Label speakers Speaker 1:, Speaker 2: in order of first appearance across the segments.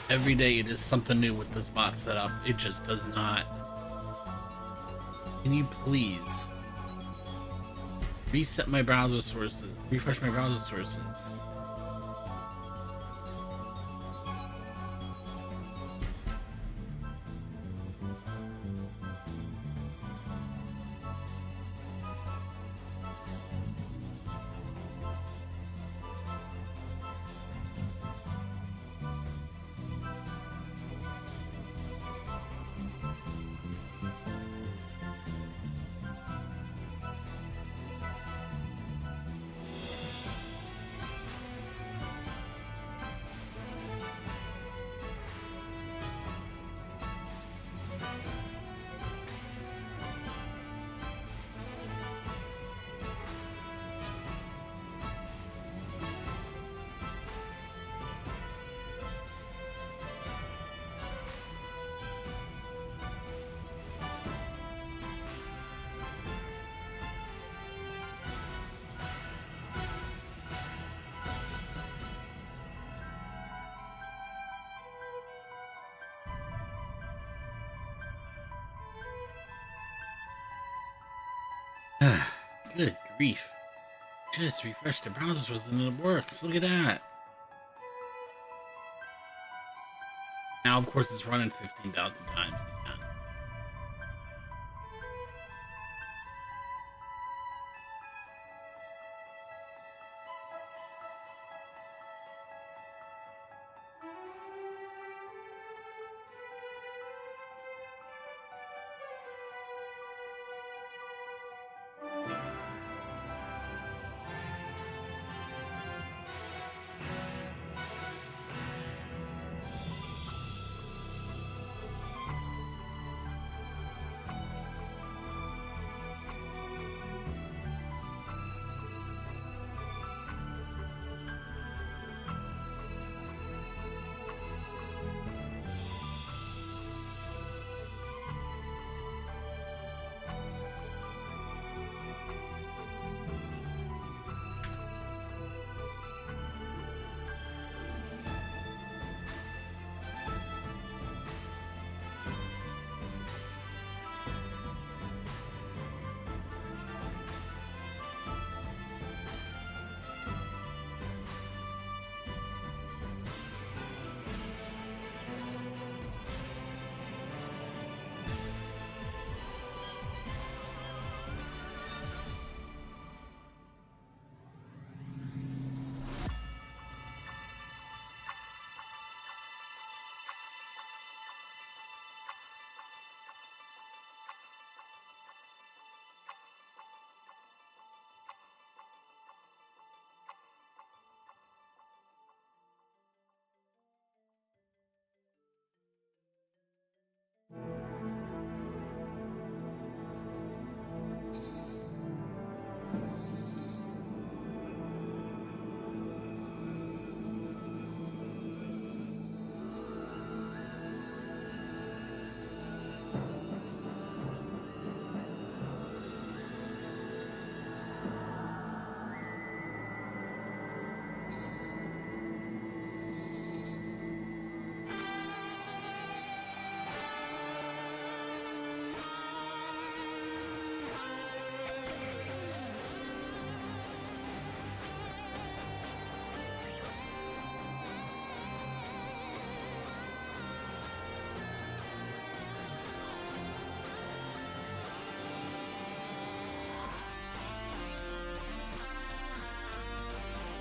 Speaker 1: Every day it is something new with this bot setup. It just does not. Can you please reset my browser sources? Refresh my browser sources. Good grief. Just refresh the browser sources and it works. Look at that. Now, of course, it's running 15,000 times. Yeah.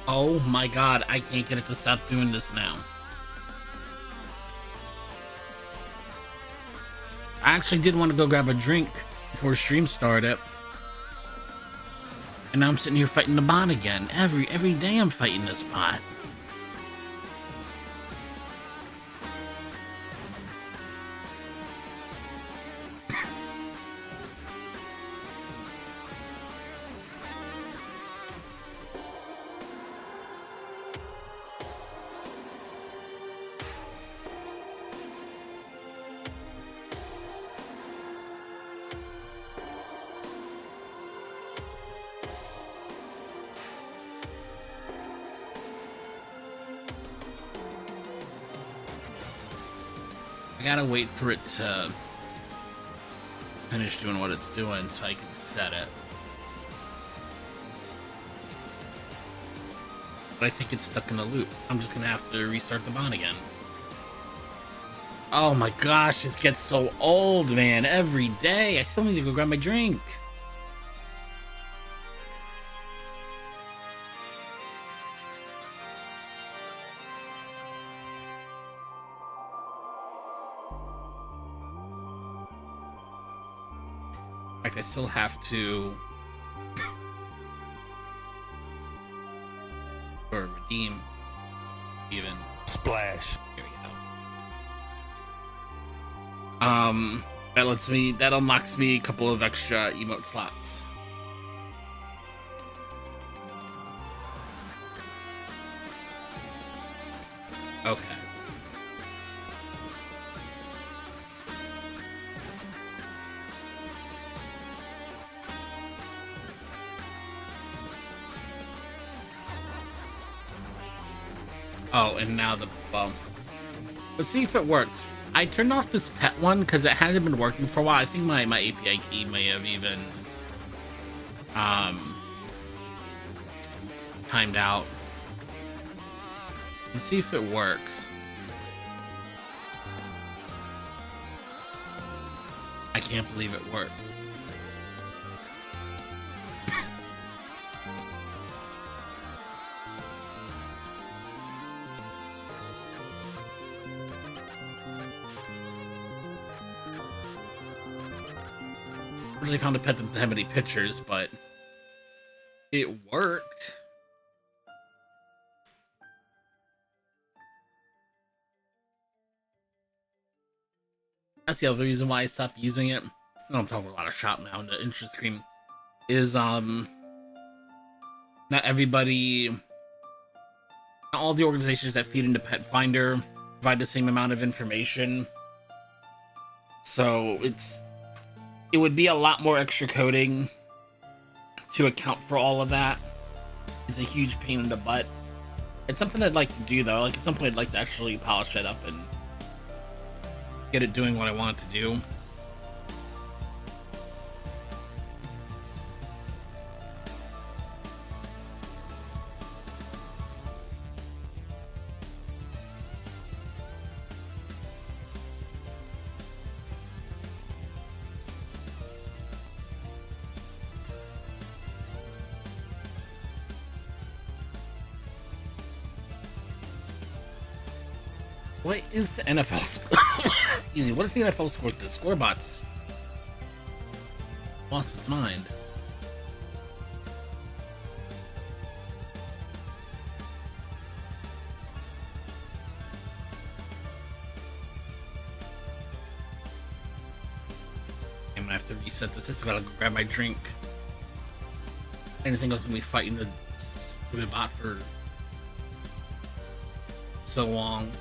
Speaker 1: Oh my god, I can't get it to stop doing this now. I actually did want to go grab a drink before stream started. And now I'm sitting here fighting the bot again. Every day I'm fighting this bot. I gotta wait for it to finish doing what it's doing so I can set it. But I think it's stuck in a loop. I'm just gonna have to restart the bot again. Oh my gosh, this gets so old, man. Every day. I still need to go grab my drink. In fact, I still have to or redeem even.
Speaker 2: Splash.
Speaker 1: Here we go. That unlocks me a couple of extra emote slots. Okay. Oh, and now the bump. Let's see if it works. I turned off this pet one because it hasn't been working for a while. I think my API key may have even timed out. Let's see if it works. I can't believe it worked. Originally found a pet that doesn't have any pictures, but it worked. That's the other reason why I stopped using it. I know I'm talking a lot of shop now, and the interest screen is not everybody, not all the organizations that feed into Pet Finder provide the same amount of information. So it would be a lot more extra coding to account for all of that. It's a huge pain in the butt. It's something I'd like to do though. Like at some point I'd like to actually polish it up and get it doing what I want it to do. What is the NFL score? Excuse me, what is the NFL score to the scorebots? Lost its mind. I'm gonna have to reset this. Just gotta go grab my drink. Anything else gonna be fighting the stupid bot for so long.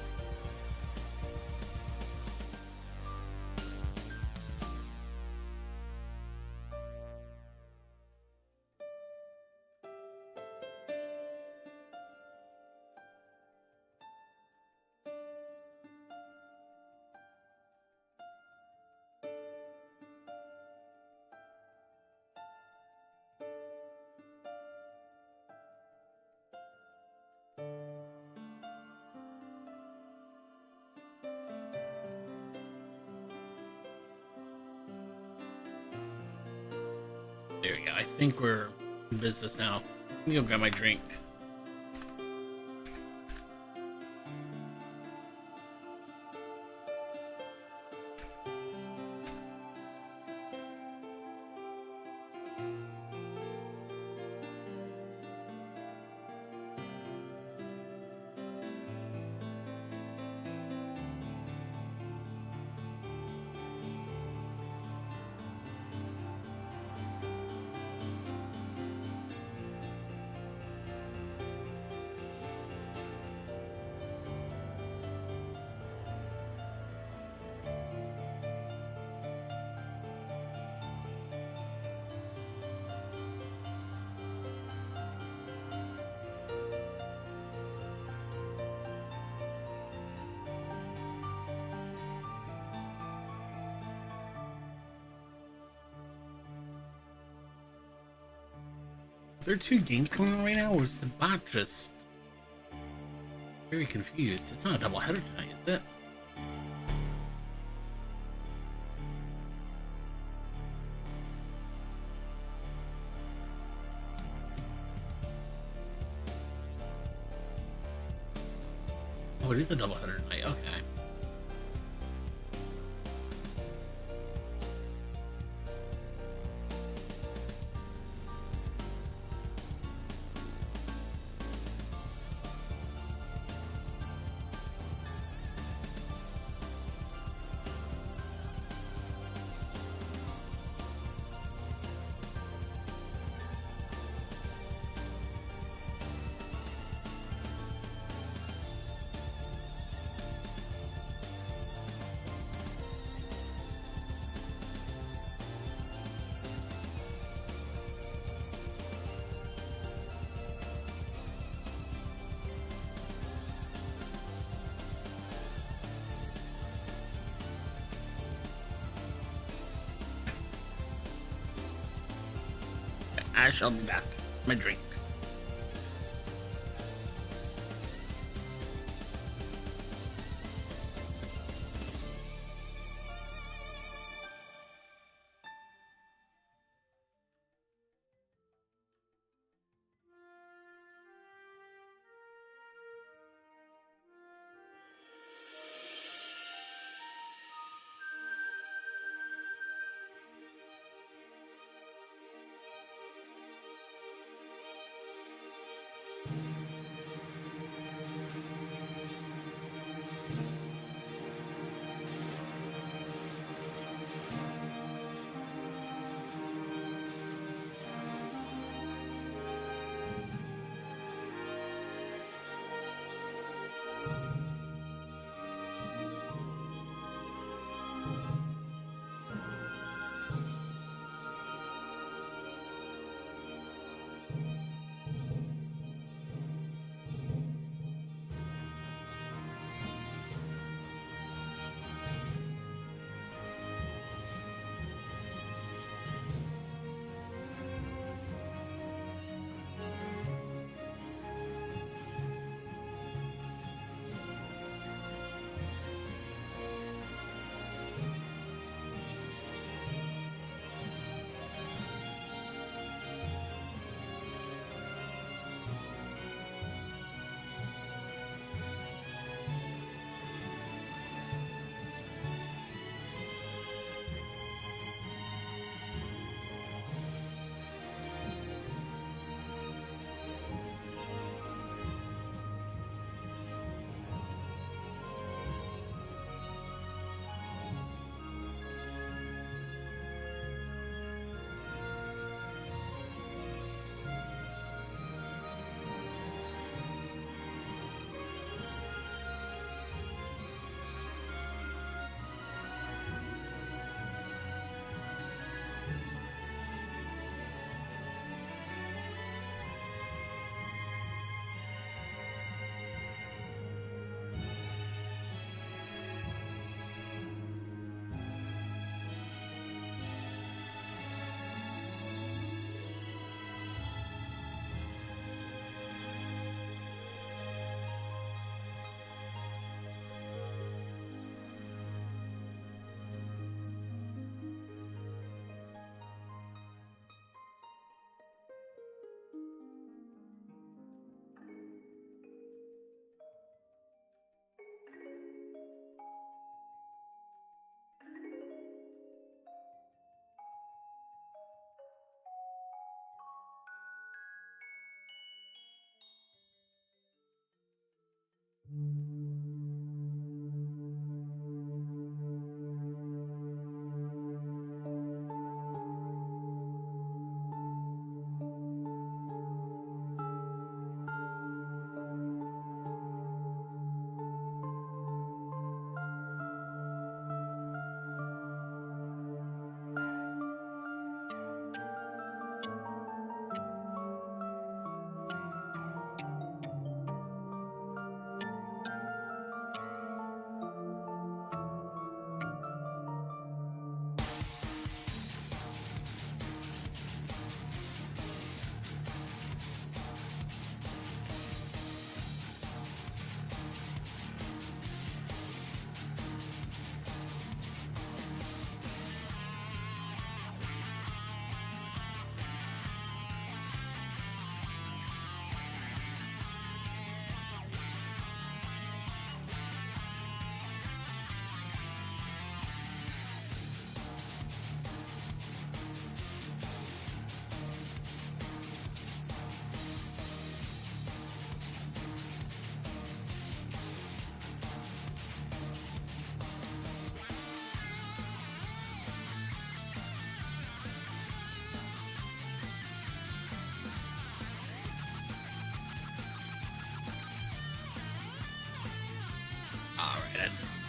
Speaker 1: There we go. I think we're in business now. Let me go grab my drink. Are there two games going on right now, or is the bot just very confused? It's not a double header tonight, is it? Oh, it is a double header tonight. Okay. I shall be back. My drink.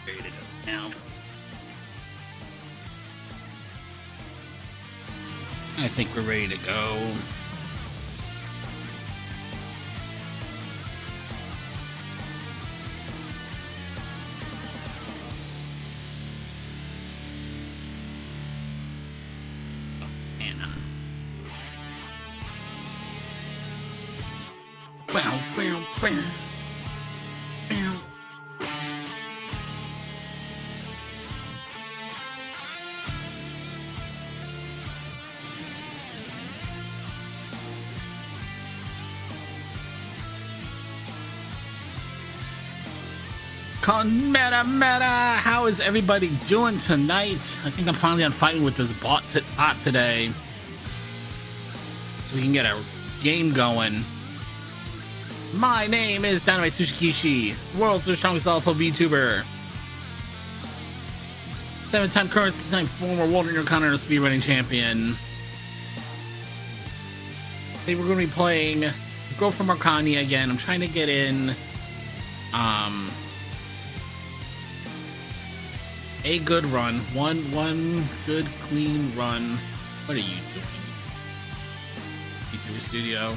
Speaker 1: Ready to go now. I think we're ready to go. Meta, how is everybody doing tonight? I think I'm finally on fighting with this bot today, so we can get a game going. My name is Dynamite Sushikishi, world's strongest alpha VTuber, 7-time current, 6-time former World Intercontinental Speedrunning Champion. Today we're going to be playing Girl from Arkanya again. I'm trying to get in a good run, one good clean run. What are you doing? VTuber Studio.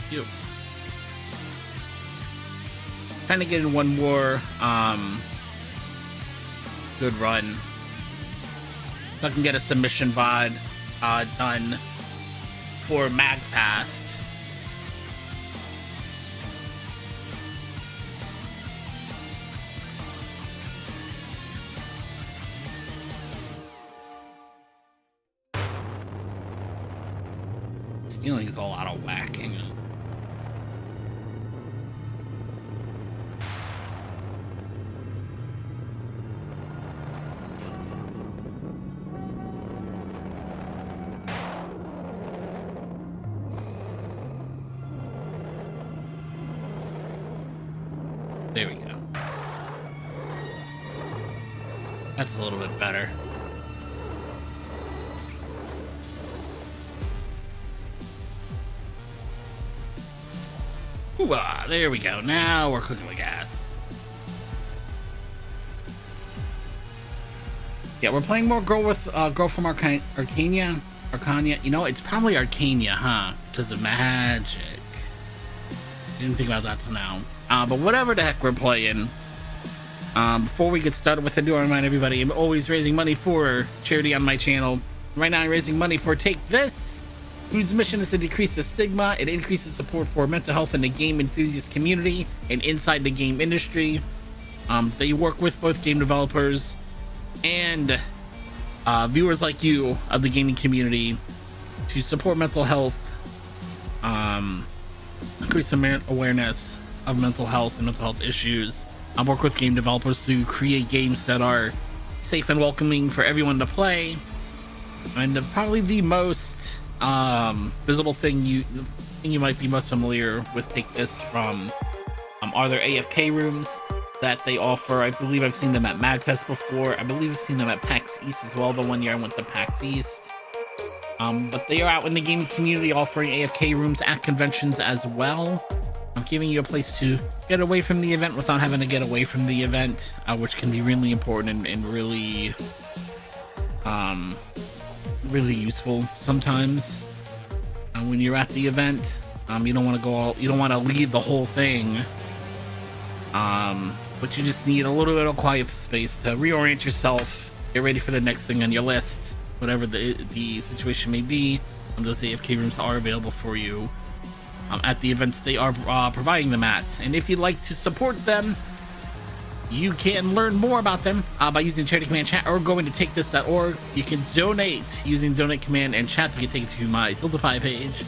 Speaker 1: You. Trying to get in one more good run, so I can get a submission VOD done for MagFast. Stealing is a lot of whacking. There we go. That's a little bit better. Ooh-ah, there we go. Now we're cooking with gas. Yeah, we're playing more Girl from Arkanya. You know, it's probably Arkanya, huh? Because of magic. Didn't think about that till now. But whatever the heck we're playing. Before we get started with it, I do want to remind everybody I'm always raising money for charity on my channel. Right now I'm raising money for Take This, whose mission is to decrease the stigma and increases support for mental health in the game enthusiast community and inside the game industry. They work with both game developers and viewers like you of the gaming community to support mental health, increase awareness of mental health and mental health issues. I work with game developers to create games that are safe and welcoming for everyone to play. And probably the most visible thing you might be most familiar with Take This from are their AFK rooms that they offer. I believe I've seen them at MagFest before. I believe I've seen them at PAX East as well, the one year I went to PAX East. But they are out in the gaming community offering AFK rooms at conventions as well. I'm giving you a place to get away from the event without having to get away from the event, which can be really important and really really useful sometimes. When you're at the event, you don't want to lead the whole thing, but you just need a little bit of quiet space to reorient yourself, get ready for the next thing on your list, whatever the situation may be. Those AFK rooms are available for you at the events they are providing them at. And if you'd like to support them, you can learn more about them by using the charity command chat or going to takethis.org. You can donate using the donate command and chat to get taken to my Filtify page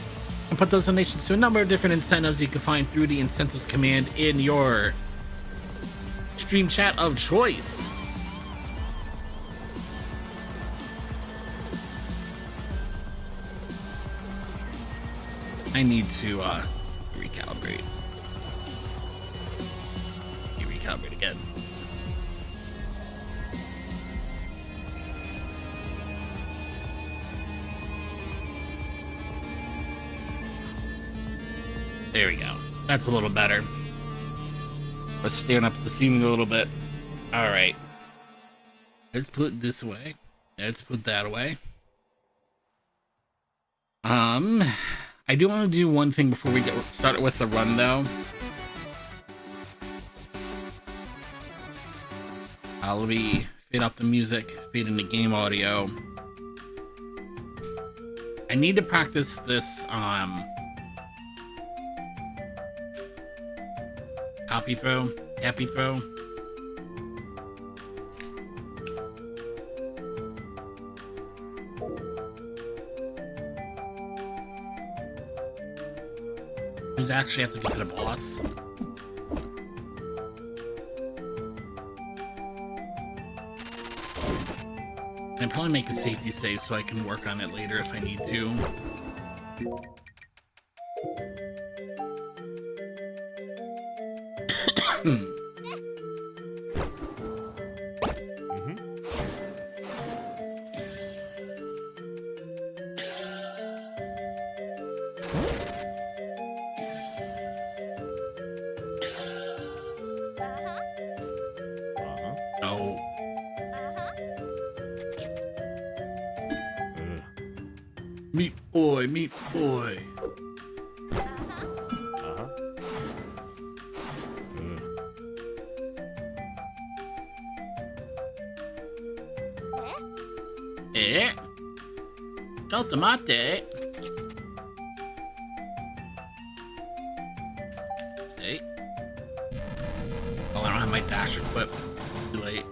Speaker 1: and put those donations to a number of different incentives you can find through the incentives command in your stream chat of choice. I need to recalibrate. Recalibrate again. There we go. That's a little better. I was staring up at the ceiling a little bit. All right. Let's put it this way. Let's put that away. I do want to do one thing before we get started with the run, though. Let me fade up the music, fade into game audio. I need to practice this happy throw. Does actually have to get to the boss. And probably make a safety save so I can work on it later if I need to. Oh. Meat boy, meat boy. Ciao tomate. Stay. Oh, I don't have my dash equipped. Too late.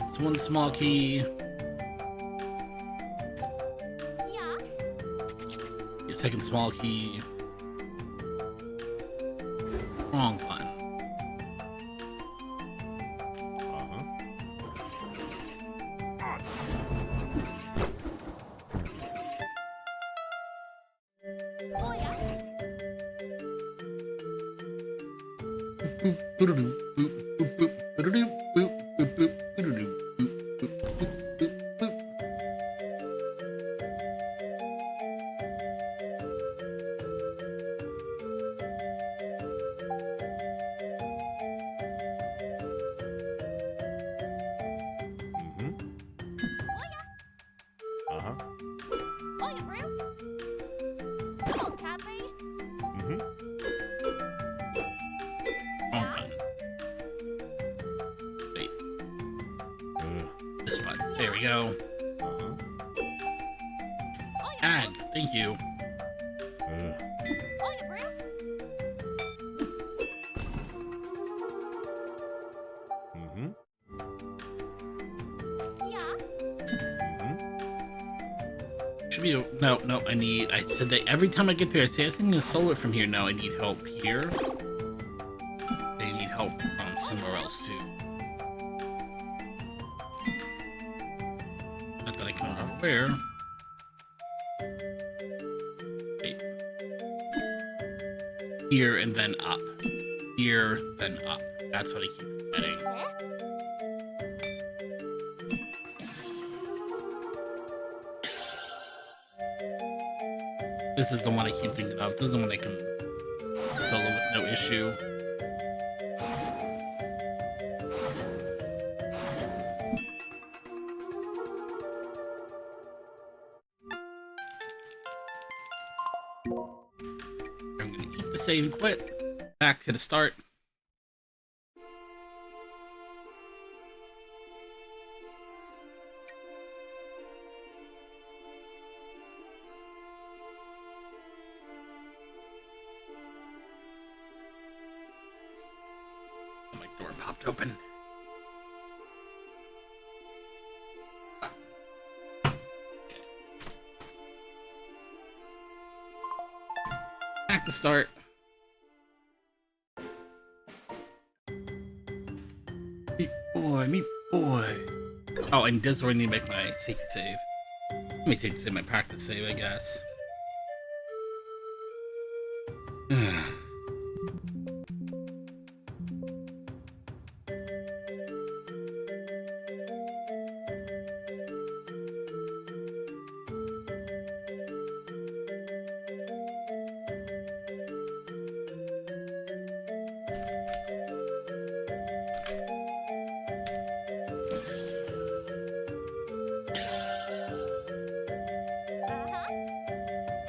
Speaker 1: It's one small key. Your second small key. Wrong button. There we go. Ag, thank you. Should be no. I said that every time I get there. I say I think I can solve it from here. No, I need help here. They need help somewhere else too. Not that I can remember where. Wait. Here and then up. Here, then up. That's what I keep forgetting. This is the one I keep thinking of. This is the one I can solo with no issue. I'm gonna eat the save and quit. Back to the start. My door popped open. Back to start. Meat boy. Oh, and this is where I need to make my safety save. Let me safety save my practice save, I guess.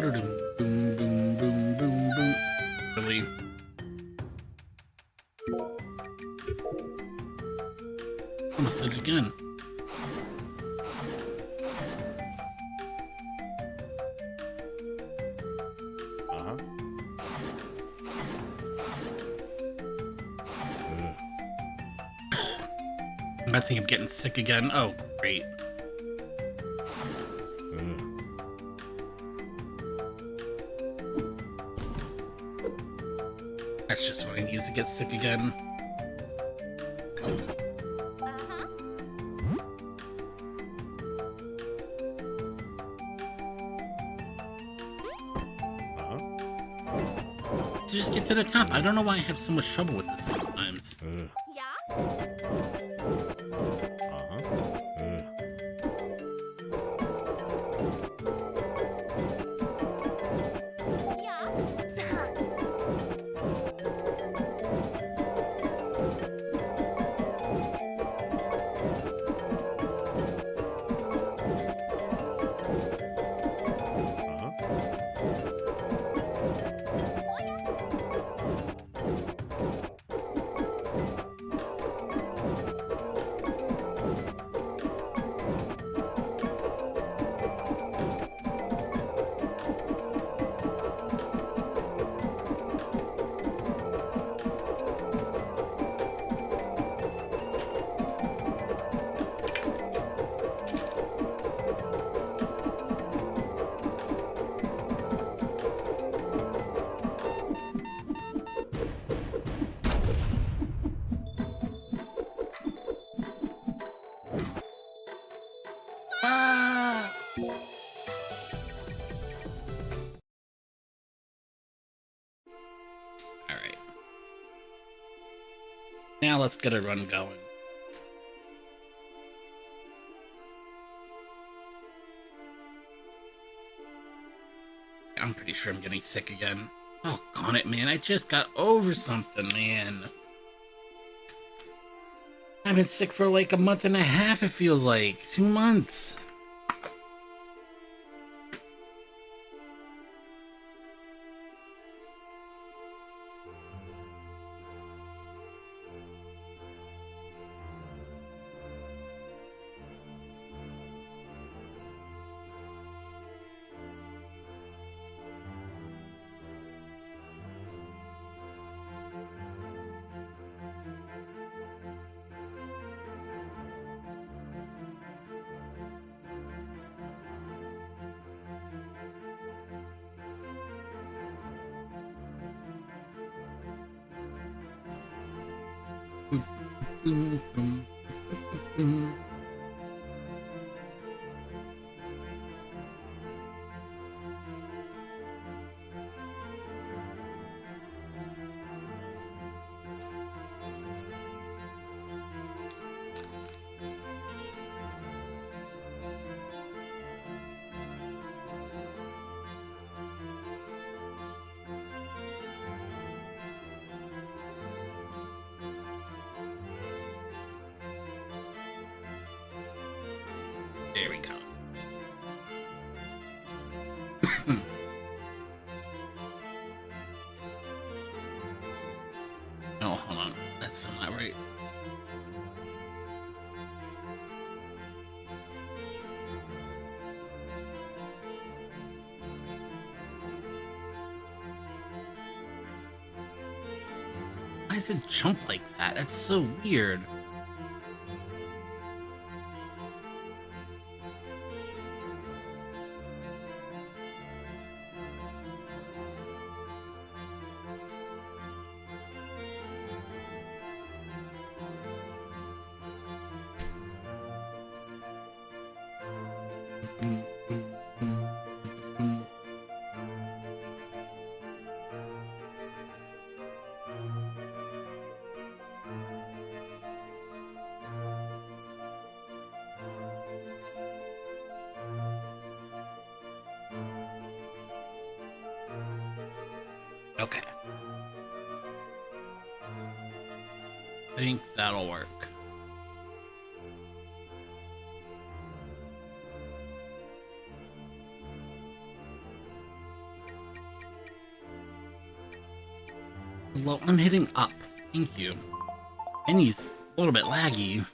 Speaker 1: Boom, boom, boom, boom, boom. Really? Almost did it again. I think I'm getting sick again. Oh, great. That's just what I need to get sick again. To just get to the top. I don't know why I have so much trouble with this sometimes. Alright. Now let's get a run going. I'm pretty sure I'm getting sick again. Oh, gone it, man. I just got over something, man. I've been sick for like a month and a half, it feels like. 2 months. There we go. Oh, hold on. That's still not right. Why does it jump like that? That's so weird. Okay. I think that'll work. Hello, I'm hitting up. Thank you. Penny's a little bit laggy.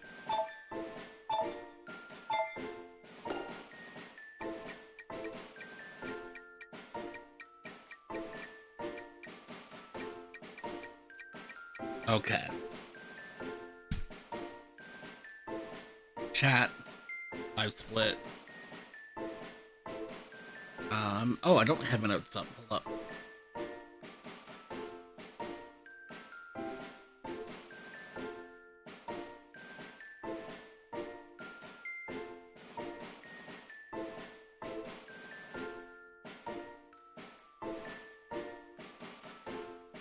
Speaker 1: Okay. Chat. Live split. Oh, I don't have my notes up. Hold up.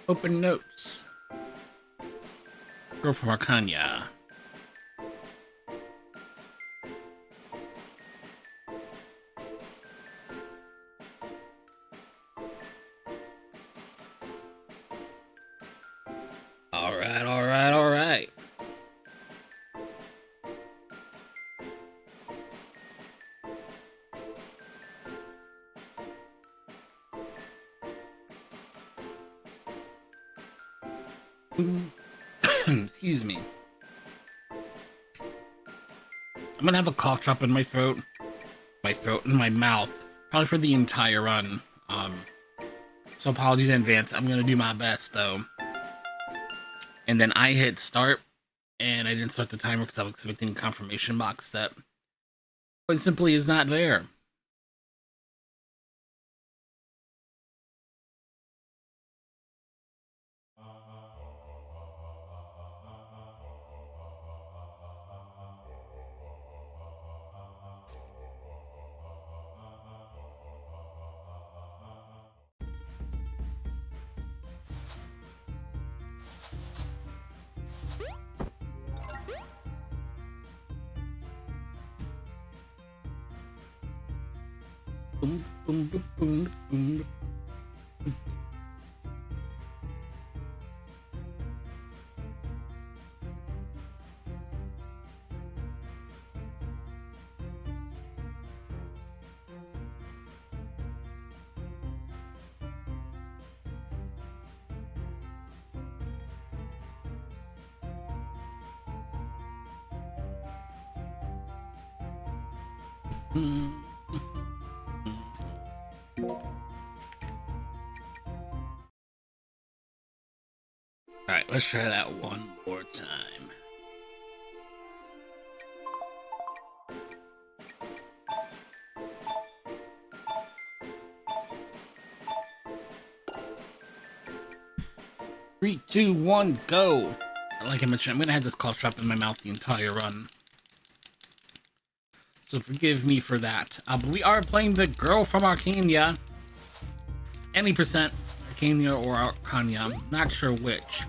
Speaker 1: Open notes. Girl from Arkanya. All right. Excuse me. I'm gonna have a cough drop in my throat and my mouth, probably for the entire run. So apologies in advance. I'm gonna do my best though. And then I hit start, and I didn't start the timer because I was expecting a confirmation box that quite simply is not there. Boom, boom, boom, boom, boom. Alright, let's try that one more time. Three, two, one, go! Like I mentioned, I'm gonna have this cough drop in my mouth the entire run. So forgive me for that. But we are playing the girl from Arkanya. Any percent Arkanya or Arkanya, not sure which.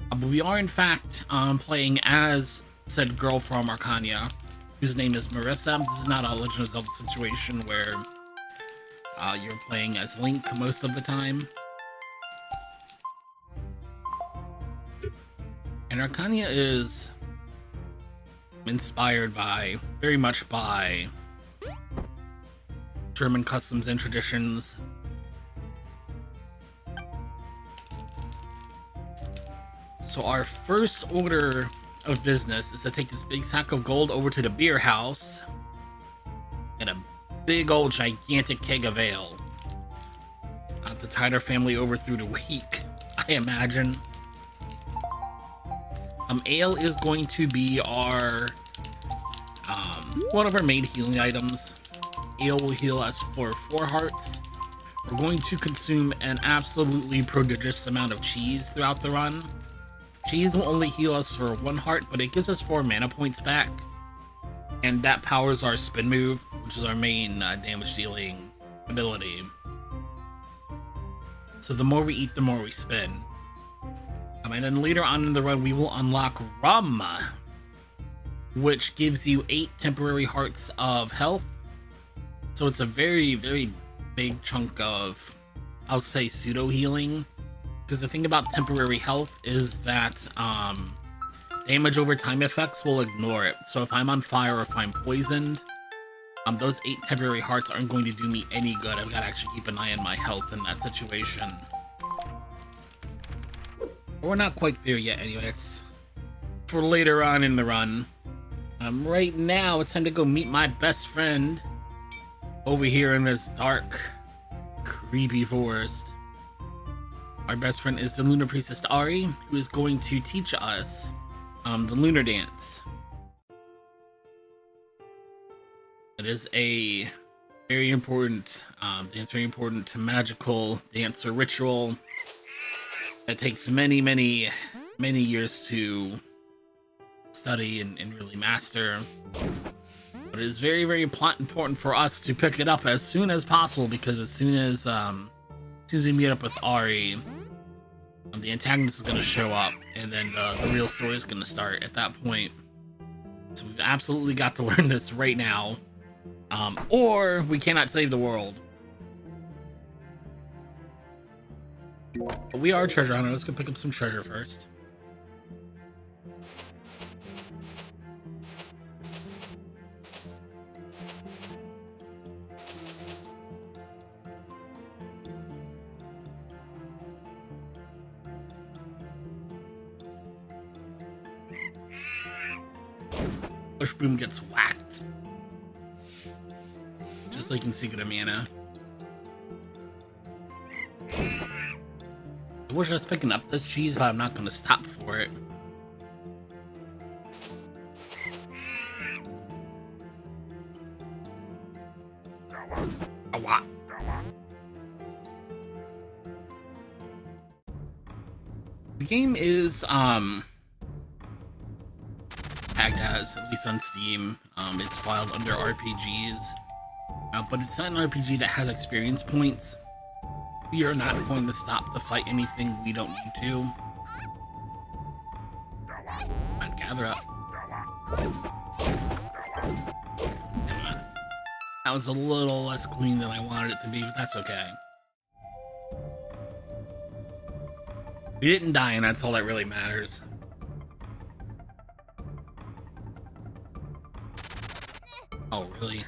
Speaker 1: But we are in fact playing as said girl from Arkanya, whose name is Marissa. This is not a Legend of Zelda situation where you're playing as Link most of the time. And Arkanya is inspired by, very much by, German customs and traditions. So our first order of business is to take this big sack of gold over to the beer house, get a big old gigantic keg of ale to tide our family over through the week, I imagine. Ale is going to be our one of our main healing items. Ale will heal us for 4 hearts. We're going to consume an absolutely prodigious amount of cheese throughout the run. Cheese will only heal us for 1 heart, but it gives us 4 mana points back, and that powers our spin move, which is our main damage dealing ability. So the more we eat, the more we spin. And then later on in the run, we will unlock Rum, which gives you 8 temporary hearts of health. So it's a very, very big chunk of, I'll say, pseudo healing. Because the thing about temporary health is that damage over time effects will ignore it. So if I'm on fire or if I'm poisoned, those 8 temporary hearts aren't going to do me any good. I've got to actually keep an eye on my health in that situation. We're not quite there yet anyway. It's for later on in the run. Right now, it's time to go meet my best friend over here in this dark, creepy forest. Our best friend is the Lunar Priestess Ari, who is going to teach us the Lunar Dance. It is a very important dance, very important magical dance or ritual that takes many years to study and really master. But it is very important for us to pick it up as soon as possible, because as soon as we meet up with Ari, the antagonist is going to show up, and then the real story is going to start at that point. So we've absolutely got to learn this right now, or we cannot save the world. But we are treasure hunter. Let's go pick up some treasure first. Bushboom gets whacked, just like in Secret of Mana. I wish I was picking up this cheese, but I'm not going to stop for it. Awa. The game is tagged as, at least on Steam, it's filed under RPGs, but it's not an RPG that has experience points. We are not going to stop to fight anything we don't need to. Come on, gather up. Come on. That was a little less clean than I wanted it to be, but that's okay. We didn't die, and that's all that really matters. Oh, really?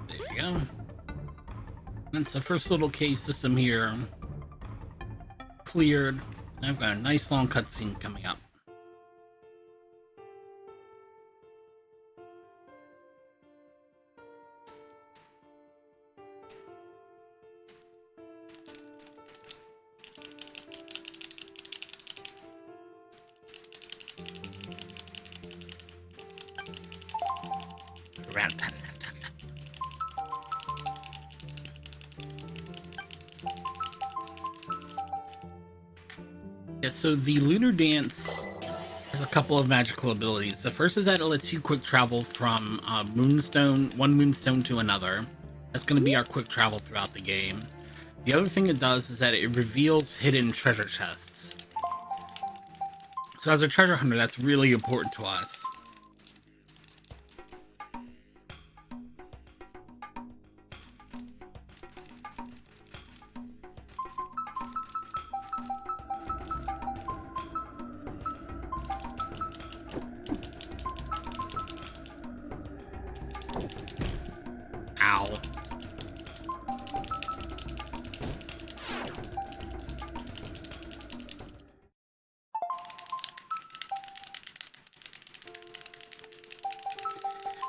Speaker 1: There we go. That's the first little cave system here cleared. I've got a nice long cutscene coming up. Yeah, so the Lunar Dance has a couple of magical abilities. The first is that it lets you quick travel from one moonstone to another. That's going to be our quick travel throughout the game. The other thing it does is that it reveals hidden treasure chests. So as a treasure hunter, that's really important to us. Ow.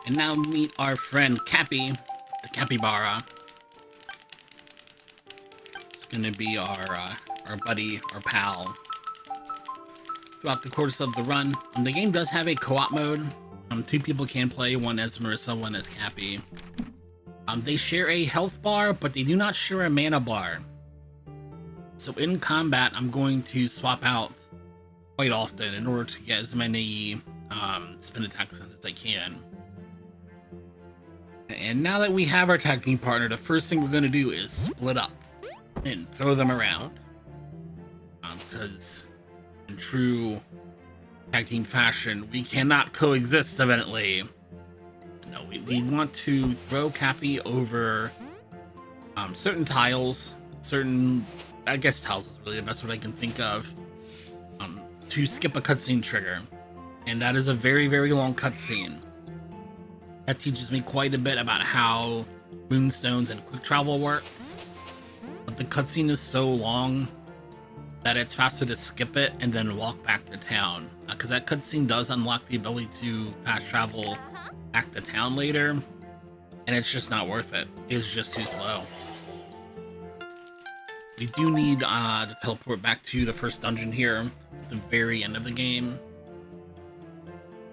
Speaker 1: And now meet our friend Cappy, the capybara. It's gonna be our buddy, our pal. Throughout the course of the run, the game does have a co-op mode. Two people can play, one as Marissa, one as Cappy. They share a health bar, but they do not share a mana bar. So in combat, I'm going to swap out quite often in order to get as many spin attacks in as I can. And now that we have our tag team partner, the first thing we're going to do is split up and throw them around. Because in true tag team fashion, we cannot coexist, evidently. No, we want to throw Cappy over certain tiles, I guess tiles is really the best what I can think of. to skip a cutscene trigger, and that is a very, very long cutscene. That teaches me quite a bit about how moonstones and quick travel works, but the cutscene is so long that it's faster to skip it and then walk back to town, because that cutscene does unlock the ability to fast travel back to town later, and it's just not worth it. It's just too slow. We do need to teleport back to the first dungeon here at the very end of the game.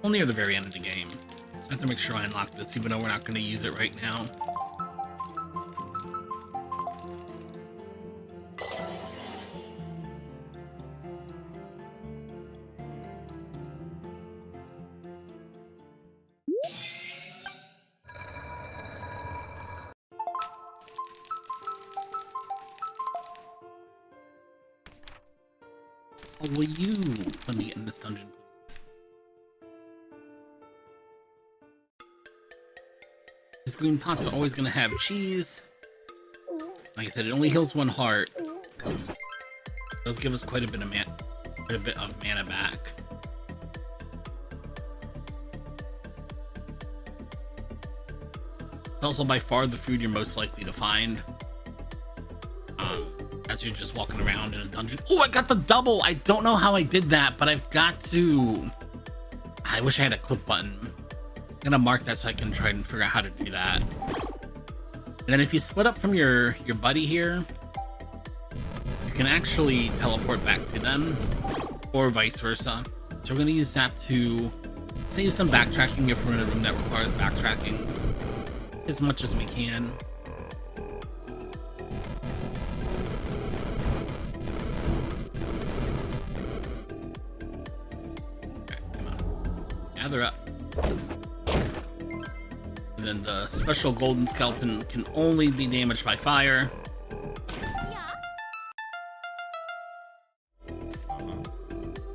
Speaker 1: Well, near the very end of the game. So I have to make sure I unlock this, even though we're not going to use it right now. Oh, will you let me get in this dungeon, please? These green pots are always going to have cheese. Like I said, it only heals 1 heart. It does give us quite a bit of mana back. It's also by far the food you're most likely to find. As you're just walking around in a dungeon. Oh, I got the double! I don't know how I did that, but I've got to... I wish I had a clip button. I'm gonna mark that so I can try and figure out how to do that. And then if you split up from your buddy here, you can actually teleport back to them, or vice versa. So we're gonna use that to save some backtracking if we're in a room that requires backtracking as much as we can. Gather up. And then the special golden skeleton can only be damaged by fire.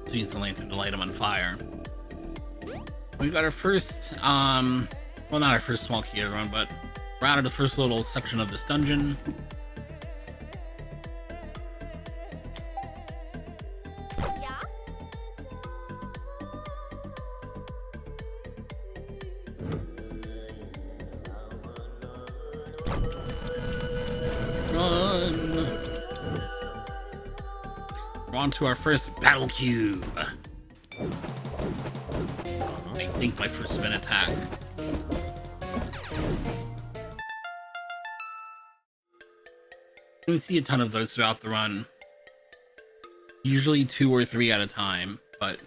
Speaker 1: So use the lantern to light him on fire. We got our first, well, not our first small key run, but we're out of the first little section of this dungeon. On to our first battle cube. I think my first spin attack. We see a ton of those throughout the run. Usually 2 or 3 at a time, but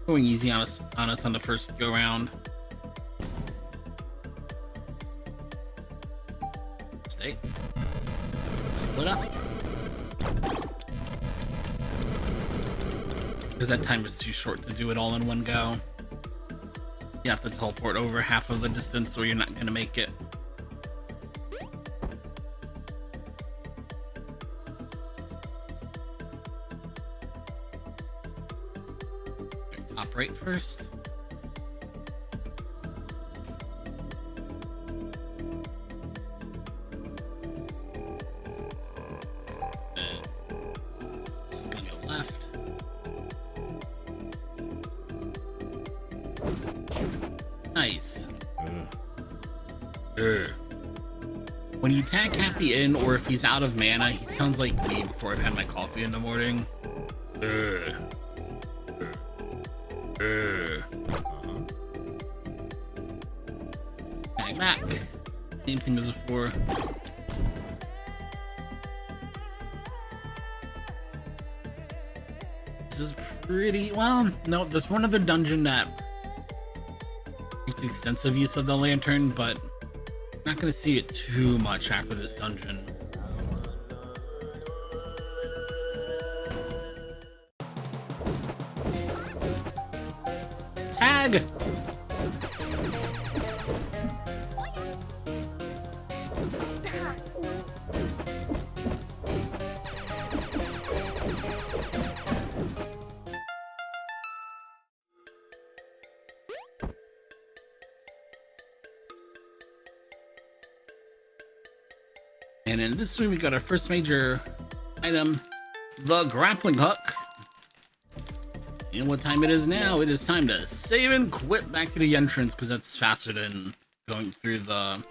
Speaker 1: going easy on us on the first go round. Stay. Split up. Because that time is too short to do it all in one go. You have to teleport over half of the distance or you're not going to make it. Top right first. This is going to go left. Nice. When you tag Happy in, or if he's out of mana, he sounds like me before I've had my coffee in the morning. Tag back. Same thing as before. This is pretty... well, no, there's one other dungeon that makes extensive use of the lantern, but I'm not going to see it too much after this dungeon. Tag! And in this room, we got our first major item, the grappling hook. You know what time it is now? It is time to save and quit back to the entrance, because that's faster than going through the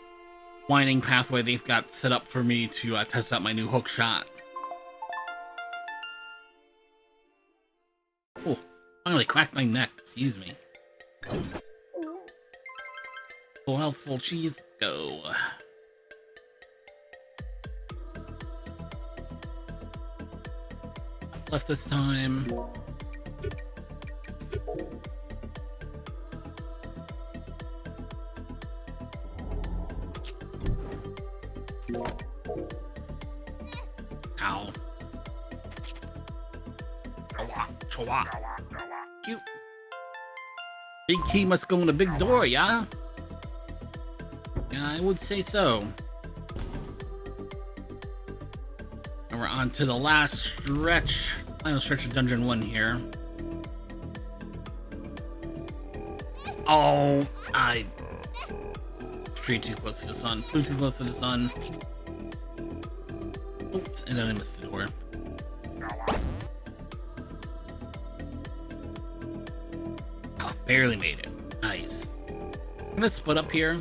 Speaker 1: winding pathway they've got set up for me to test out my new hook shot. Oh, finally cracked my neck. Excuse me. Full health, full cheese. Let's go. Left this time. Ow. Chwa. Cute. Big key must go in the big door, yeah? Yeah, I would say so. And we're on to the last stretch. Final stretch of Dungeon 1 here. Oh, I strayed too close to the sun. Flew too close to the sun. Oops, and then I missed the door. Oh, barely made it. Nice. I'm gonna split up here.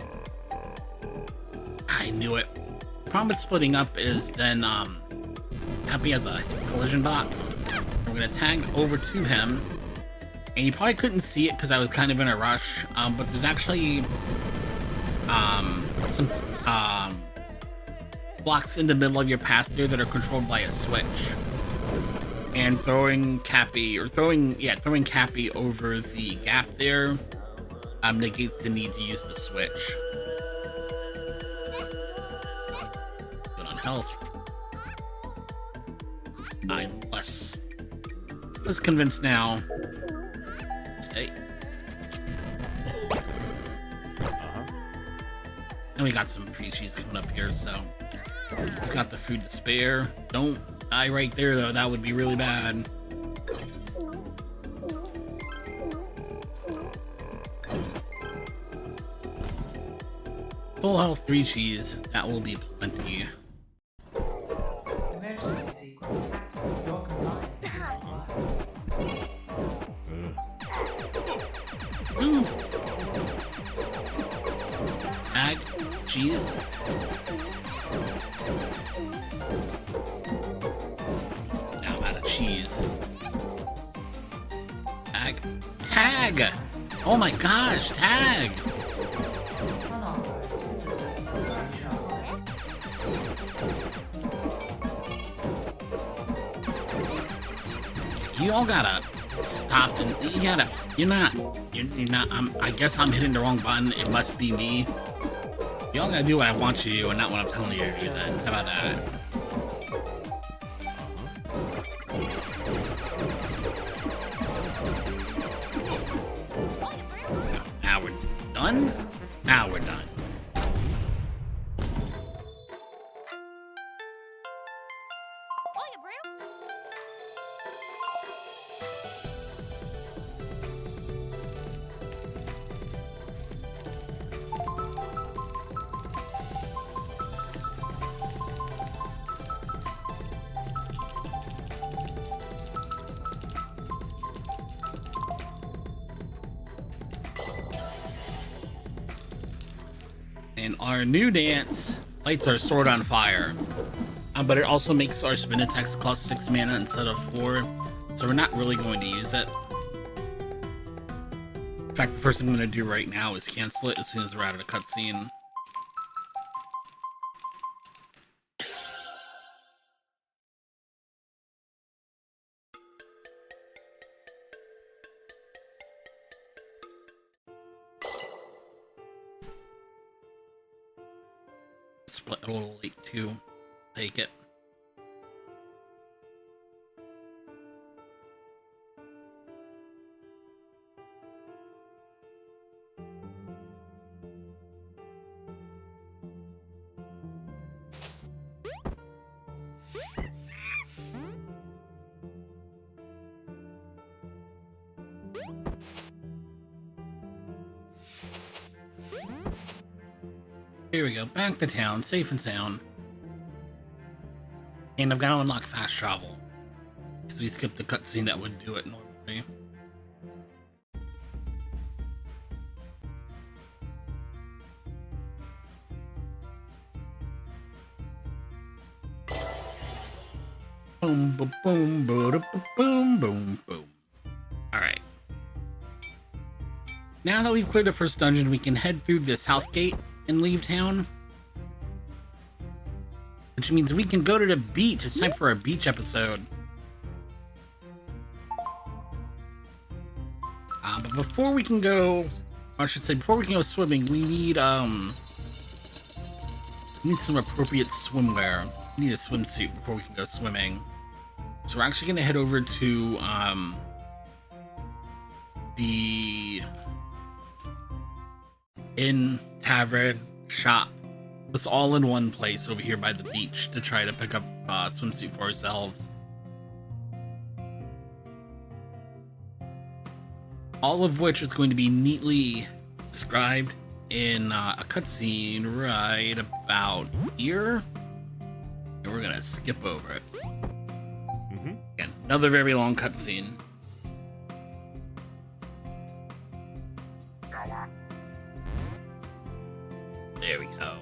Speaker 1: I knew it. The problem with splitting up is then Happy has a collision box. I'm gonna tag over to him, and you probably couldn't see it because I was kind of in a rush. But there's actually some blocks in the middle of your path there that are controlled by a switch. And throwing Cappy over the gap there negates the need to use the switch. Good on health. I'm less convinced now. Stay. And we got some free cheese coming up here, so we've got the food to spare. Don't die right there, though. That would be really bad. Full health, 3 cheese. That will be plenty.
Speaker 2: Emergency sequence active. Your compliance is
Speaker 1: Ooh. Ag, cheese. Now I'm out of cheese. Tag! Oh my gosh, tag! You all gotta stop and you're not, I guess I'm hitting the wrong button. It must be me. You all gotta do what I want you to do and not what I'm telling you to do then. How about that? Now we're done? Now we're done. And our new dance lights our sword on fire, but it also makes our spin attacks cost 6 mana instead of 4, so we're not really going to use it. In fact, the first thing I'm going to do right now is cancel it as soon as we're out of the cutscene. Split a little late to take it. Here we go, back to town, safe and sound. And I've got to unlock fast travel, because we skipped the cutscene that would do it normally. Boom, boom, boom, boom, boom, boom, boom. All right. Now that we've cleared the first dungeon, we can head through the south gate and leave town. Which means we can go to the beach. It's time for a beach episode. But before we can go, I should say, before we can go swimming, we need some appropriate swimwear. We need a swimsuit before we can go swimming. So we're actually gonna head over to the inn, tavern, shop. It's all in one place over here by the beach to try to pick up a swimsuit for ourselves. All of which is going to be neatly described in a cutscene right about here. And we're gonna skip over it. Again, another very long cutscene. There we go.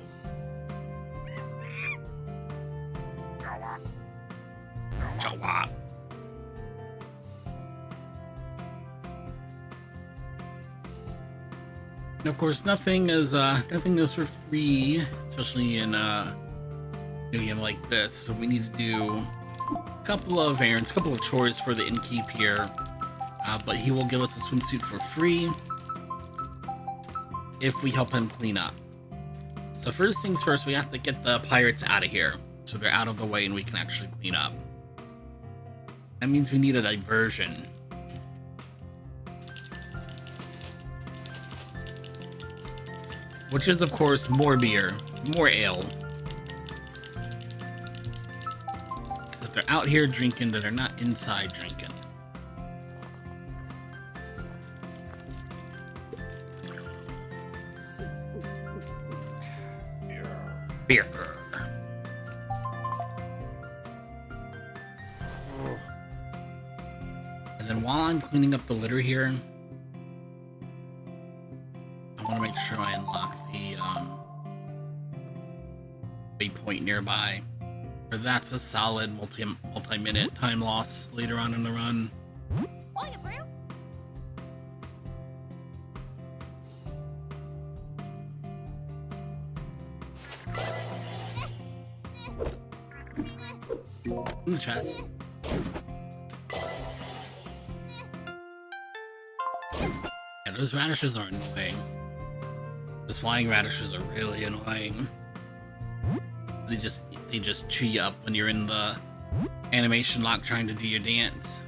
Speaker 1: Jawa. And of course, nothing is for free, especially in a game like this. So we need to do a couple of errands, a couple of chores for the innkeep here. But he will give us a swimsuit for free if we help him clean up. So first things first, we have to get the pirates out of here, so they're out of the way and we can actually clean up. That means we need a diversion. Which is, of course, more beer, more ale. Because if they're out here drinking, then they're not inside drinking. Beer. And then while I'm cleaning up the litter here, I want to make sure I unlock the waypoint nearby. Or that's a solid multi-minute time loss later on in the run. In the chest. Yeah, those radishes are annoying. Those flying radishes are really annoying. They just chew you up when you're in the animation lock trying to do your dance.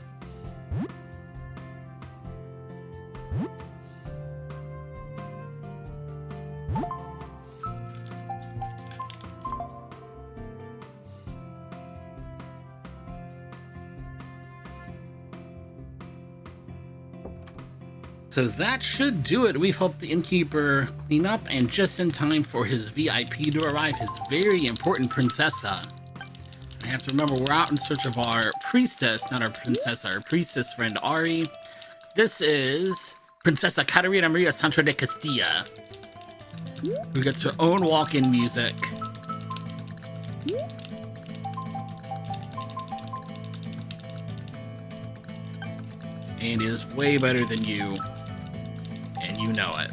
Speaker 1: So that should do it. We've helped the innkeeper clean up, and just in time for his VIP to arrive, his very important princessa. I have to remember, we're out in search of our priestess, not our princess, our priestess friend Ari. This is Princesa Catarina Maria Sancho de Castilla, who gets her own walk-in music. And is way better than you. And you know it.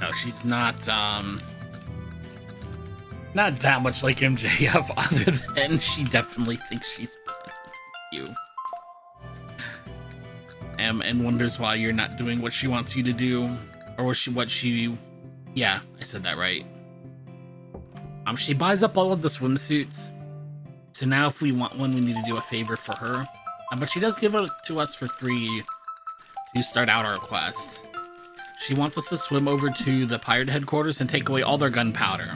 Speaker 1: No, she's not that much like MJF, other than she definitely thinks she's better than you. And wonders why you're not doing what she wants you to do. Or yeah, I said that right. She buys up all of the swimsuits. So now if we want one, we need to do a favor for her. But she does give it to us for free to start out our quest. She wants us to swim over to the pirate headquarters and take away all their gunpowder.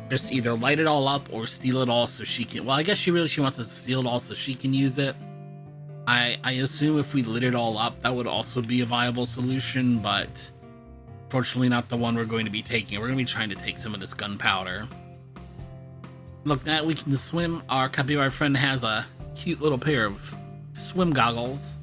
Speaker 1: Just either light it all up or steal it all so she can... Well, I guess she wants us to steal it all so she can use it. I assume if we lit it all up, that would also be a viable solution, but fortunately not the one we're going to be taking. We're going to be trying to take some of this gunpowder. Look, now we can swim. Our capybara friend has a cute little pair of swim goggles.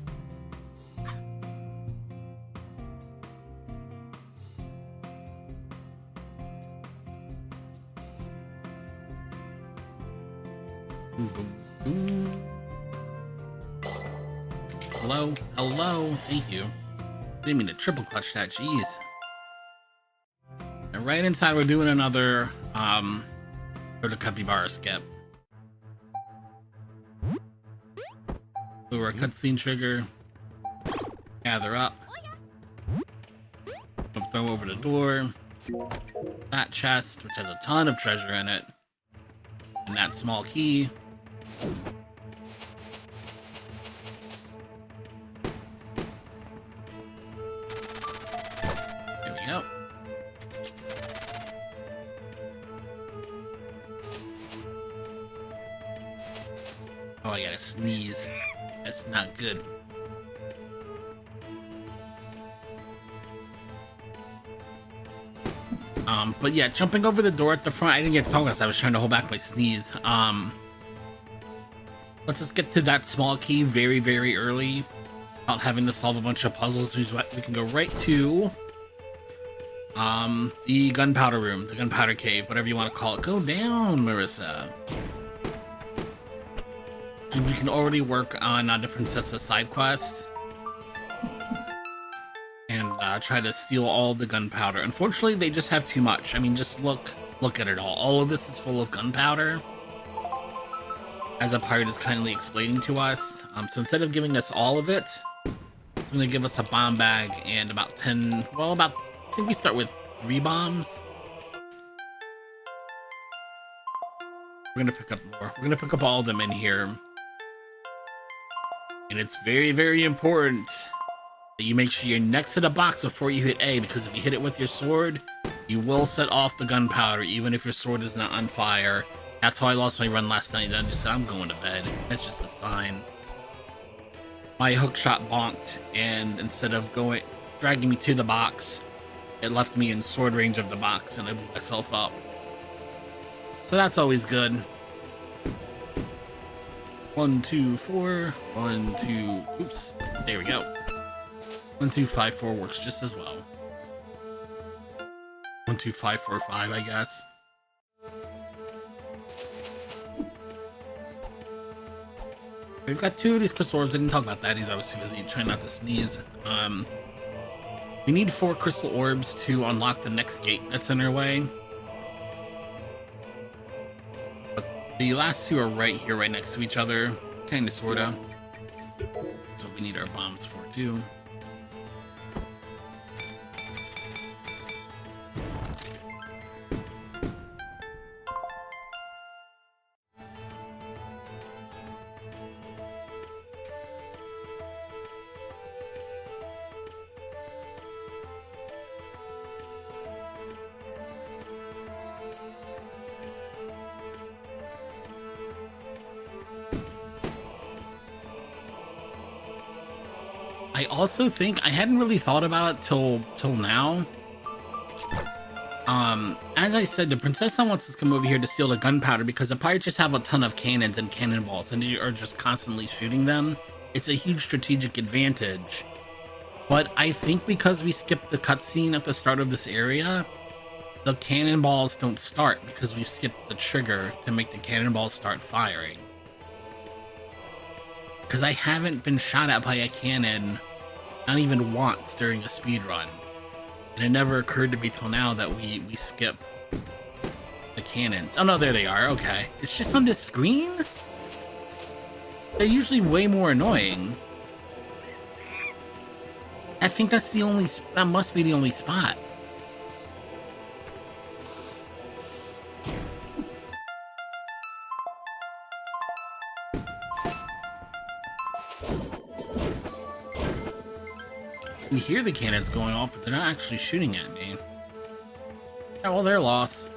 Speaker 1: Boom, boom, boom. Hello, hello, thank you. Didn't mean to triple clutch that, jeez. And right inside, we're doing another sort of capybara skip. Lure a cutscene trigger. Gather up. Throw over the door. That chest, which has a ton of treasure in it. And that small key. There we go. Oh, I gotta sneeze. That's not good. But yeah, jumping over the door at the front, I didn't get to focus. I was trying to hold back my sneeze. Let's just get to that small key very, very early without having to solve a bunch of puzzles. We can go right to the gunpowder room, the gunpowder cave, whatever you want to call it. Go down, Marissa. We can already work on the princess's side quest and try to steal all the gunpowder. Unfortunately, they just have too much. I mean, just look at it all. All of this is full of gunpowder, as a pirate is kindly explaining to us. So instead of giving us all of it, it's going to give us a bomb bag and about 10. Well, I think we start with 3 bombs. We're going to pick up more. We're going to pick up all of them in here. And it's very, very important that you make sure you're next to the box before you hit A, because if you hit it with your sword, you will set off the gunpowder, even if your sword is not on fire. That's how I lost my run last night. I just said, I'm going to bed. That's just a sign. My hook shot bonked, and instead of dragging me to the box, it left me in sword range of the box, and I blew myself up. So that's always good. 1, 2, 4. 1, 2. Oops. There we go. 1, 2, 5, 4 works just as well. 1, 2, 5, 4, 5, I guess. We've got 2 of these crystal orbs. I didn't talk about that either. I was too busy trying not to sneeze. We need 4 crystal orbs to unlock the next gate that's in our way. The last 2 are right here, right next to each other. Kinda, sorta. That's what we need our bombs for, too. I also think I hadn't really thought about it till now. As I said, the princess wants us to come over here to steal the gunpowder because the pirates just have a ton of cannons and cannonballs and they are just constantly shooting them. It's a huge strategic advantage. But I think because we skipped the cutscene at the start of this area, the cannonballs don't start because we've skipped the trigger to make the cannonballs start firing. Because I haven't been shot at by a cannon not even once during a speed run. And it never occurred to me till now that we skip the cannons. Oh no, there they are. Okay. It's just on this screen? They're usually way more annoying. I think that's the only... that must be the only spot. You hear the cannons going off, but they're not actually shooting at me. Yeah, well, they're lost.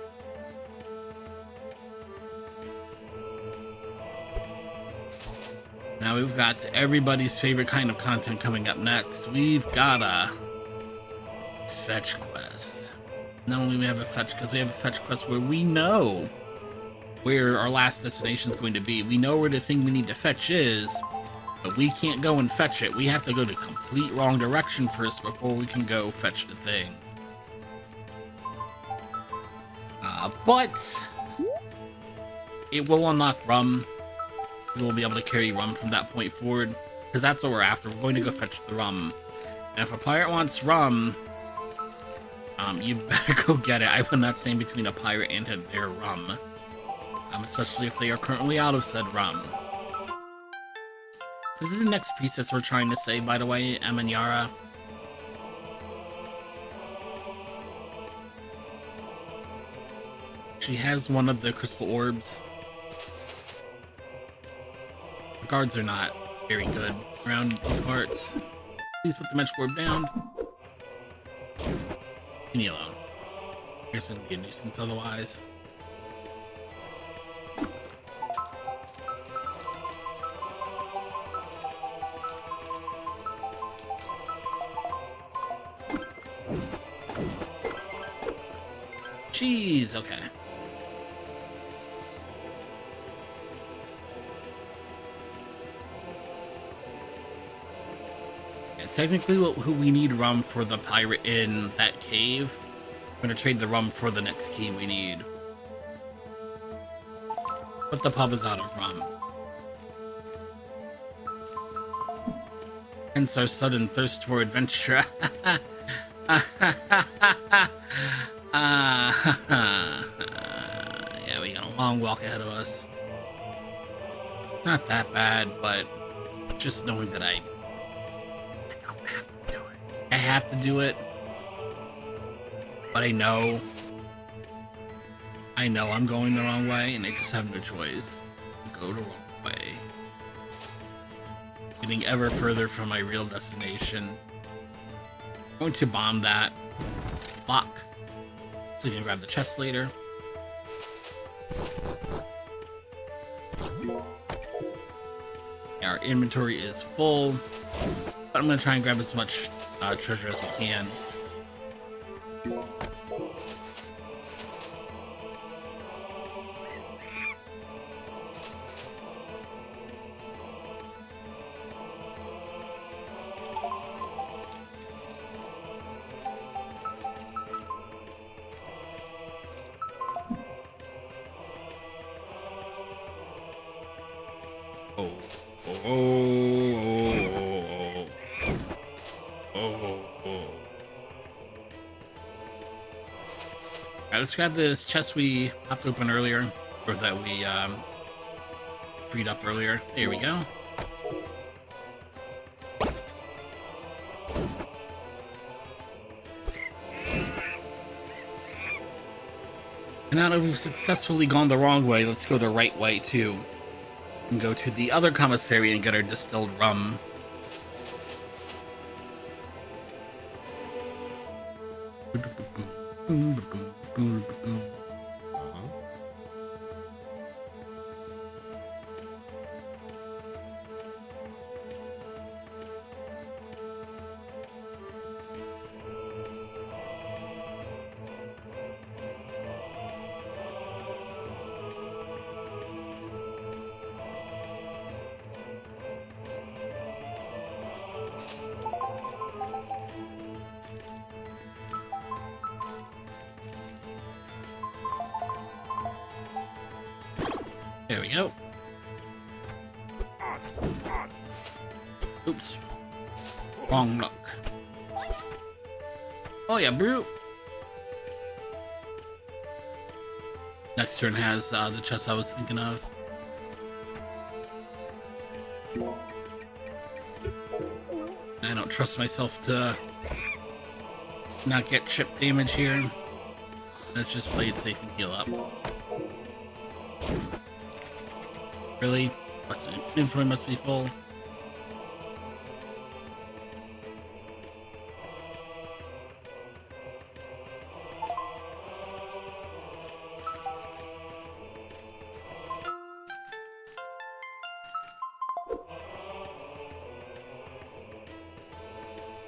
Speaker 1: Now we've got everybody's favorite kind of content coming up next. We've got a fetch quest. Not only do we have a fetch, because we have a fetch quest where we know where our last destination is going to be. We know where the thing we need to fetch is, but we can't go and fetch it. We have to go the complete wrong direction first before we can go fetch the thing. But it will unlock rum. we'll be able to carry rum from that point forward, because that's what we're after. We're going to go fetch the rum. And if a pirate wants rum, you better go get it. I would not stand between a pirate and their rum, especially if they are currently out of said rum. This is the next priestess we're trying to save, by the way, Amanyara. She has one of the crystal orbs. The guards are not very good around these parts. Please put the magic orb down. Leave me alone. Here's gonna be a nuisance otherwise. Jeez, okay. Yeah, technically who we need rum for the pirate in that cave. We're gonna trade the rum for the next key we need. But the pub is out of rum. Hence our sudden thirst for adventure. Yeah, we got a long walk ahead of us. It's not that bad, but just knowing that I don't have to do it. I have to do it, but I know I'm going the wrong way, and I just have no choice. Go the wrong way. Getting ever further from my real destination. I'm going to bomb that block, so you can grab the chest later. Our inventory is full, but I'm going to try and grab as much treasure as we can. Alright, let's grab this chest we popped open earlier, or that we freed up earlier. There we go. And now that we've successfully gone the wrong way, let's go the right way too. And go to the other commissary and get our distilled rum. There we go. Oops. Wrong luck. Oh yeah, brew. Next turn has the chest I was thinking of. I don't trust myself to not get chip damage here. Let's just play it safe and heal up. Really? Inventory must be full.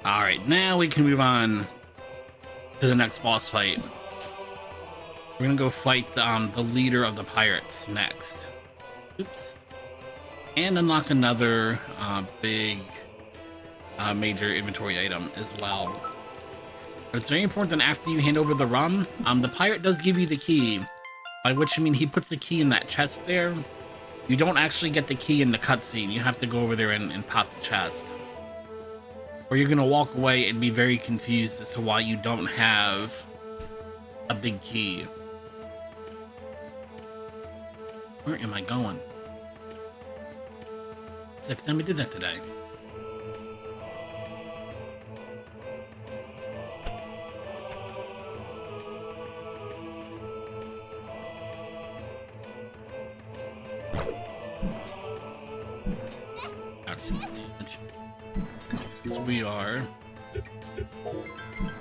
Speaker 1: Alright, now we can move on to the next boss fight. We're gonna go fight the leader of the pirates next. Oops. And unlock another big major inventory item as well. But it's very important that after you hand over the rum, the pirate does give you the key. By which I mean he puts the key in that chest there. You don't actually get the key in the cutscene. You have to go over there and pop the chest. Or you're gonna walk away and be very confused as to why you don't have a big key. Where am I going? Second time we did that today. Some damage. Because we are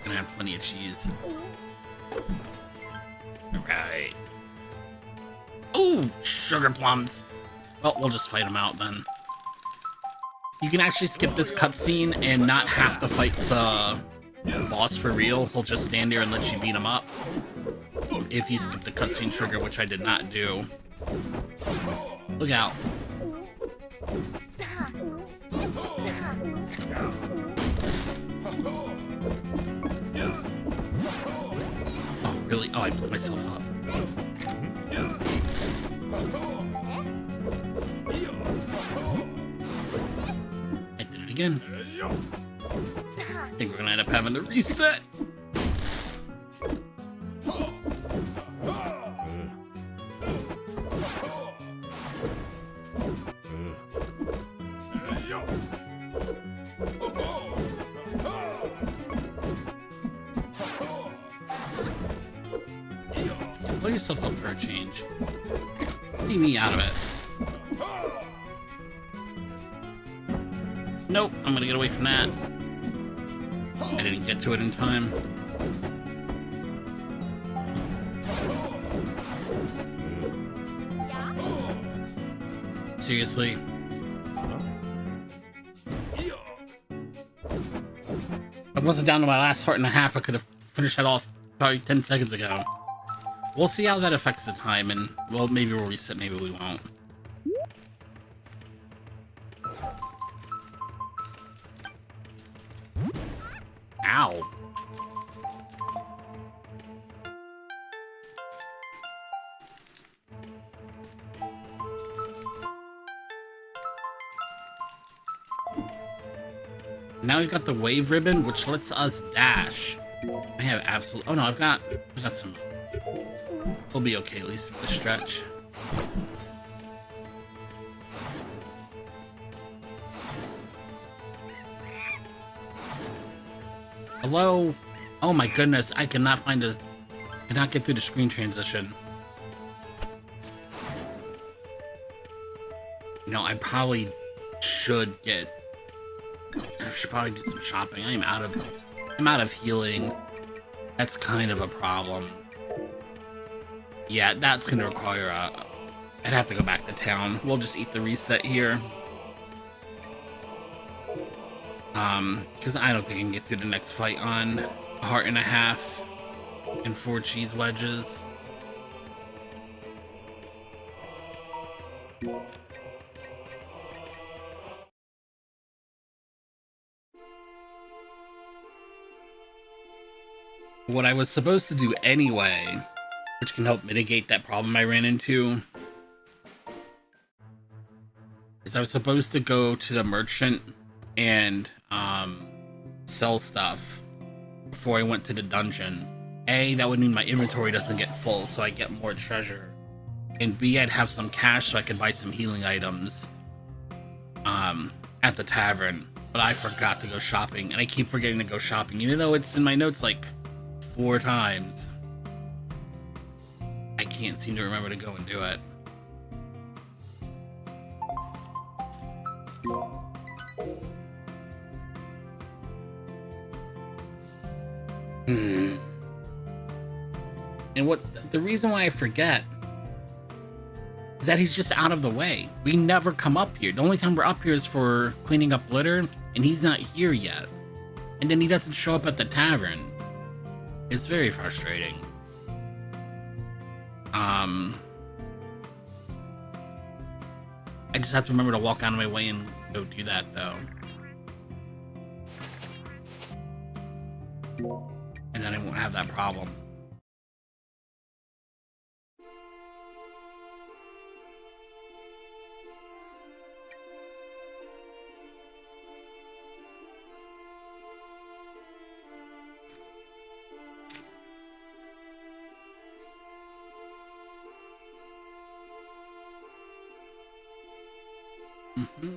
Speaker 1: gonna have plenty of cheese. Alright. Oh, sugar plums. Well, we'll just fight them out then. You can actually skip this cutscene and not have to fight the boss for real. He'll just stand there and let you beat him up. If you skip the cutscene trigger, which I did not do. Look out. Oh, really? Oh, I blew myself up. I did it again. I think we're gonna end up having to reset. Blow yourself up for a change. Leave me out of it. Nope, I'm gonna get away from that. I didn't get to it in time. Seriously? If I wasn't down to my last heart and a half, I could have finished that off probably 10 seconds ago. We'll see how that affects the time, and, well, maybe we'll reset, maybe we won't. Ow. Now we've got the wave ribbon, which lets us dash. I have absolute. Oh no, I've got some. We'll be okay, at least for the stretch. Hello? Oh my goodness, I cannot get through the screen transition. You know, I probably should probably do some shopping. I'm out of healing. That's kind of a problem. Yeah, that's gonna require I'd have to go back to town. We'll just eat the reset here. Because I don't think I can get through the next fight on a heart and a half and 4 cheese wedges. What I was supposed to do anyway, which can help mitigate that problem I ran into, is I was supposed to go to the merchant and sell stuff before I went to the dungeon. A, that would mean my inventory doesn't get full, so I get more treasure. And B, I'd have some cash so I could buy some healing items at the tavern. But I forgot to go shopping, and I keep forgetting to go shopping, even though it's in my notes like 4 times. I can't seem to remember to go and do it. And the reason why I forget is that he's just out of the way. We never come up here. The only time we're up here is for cleaning up litter, and he's not here yet. And then he doesn't show up at the tavern. It's very frustrating. I just have to remember to walk out of my way and go do that, though. And then I won't have that problem. Mm-hmm.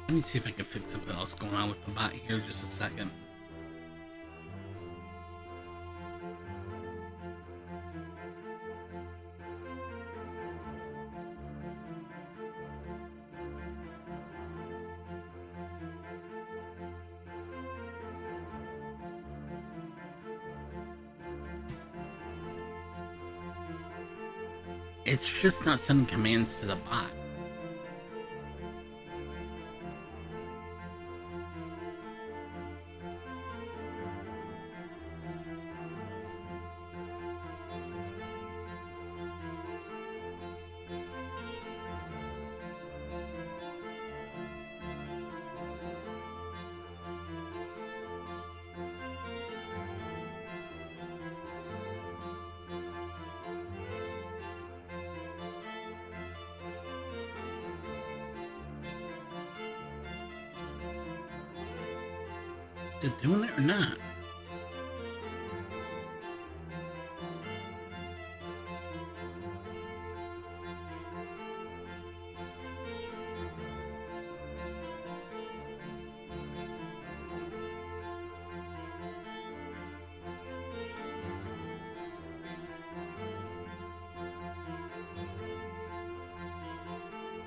Speaker 1: Let me see if I can fix something else going on with the bot here. Just a second. It's just not sending commands to the bot. Is it doing it or not?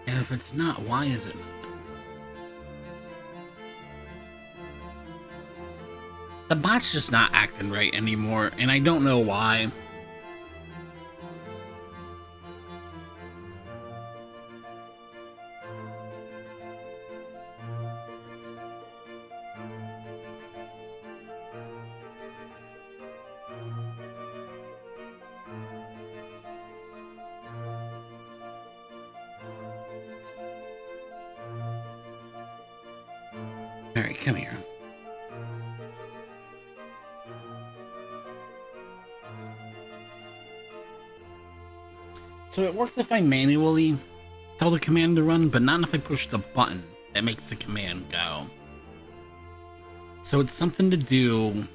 Speaker 1: And if it's not, why is it not? The bot's just not acting right anymore, and I don't know why. Alright, come here. So it works if I manually tell the command to run, but not if I push the button that makes the command go. So it's something to do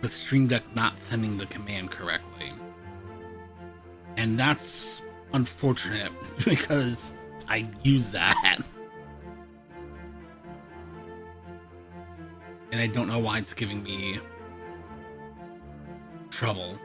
Speaker 1: with Stream Deck not sending the command correctly. And that's unfortunate because I use that. And I don't know why it's giving me trouble.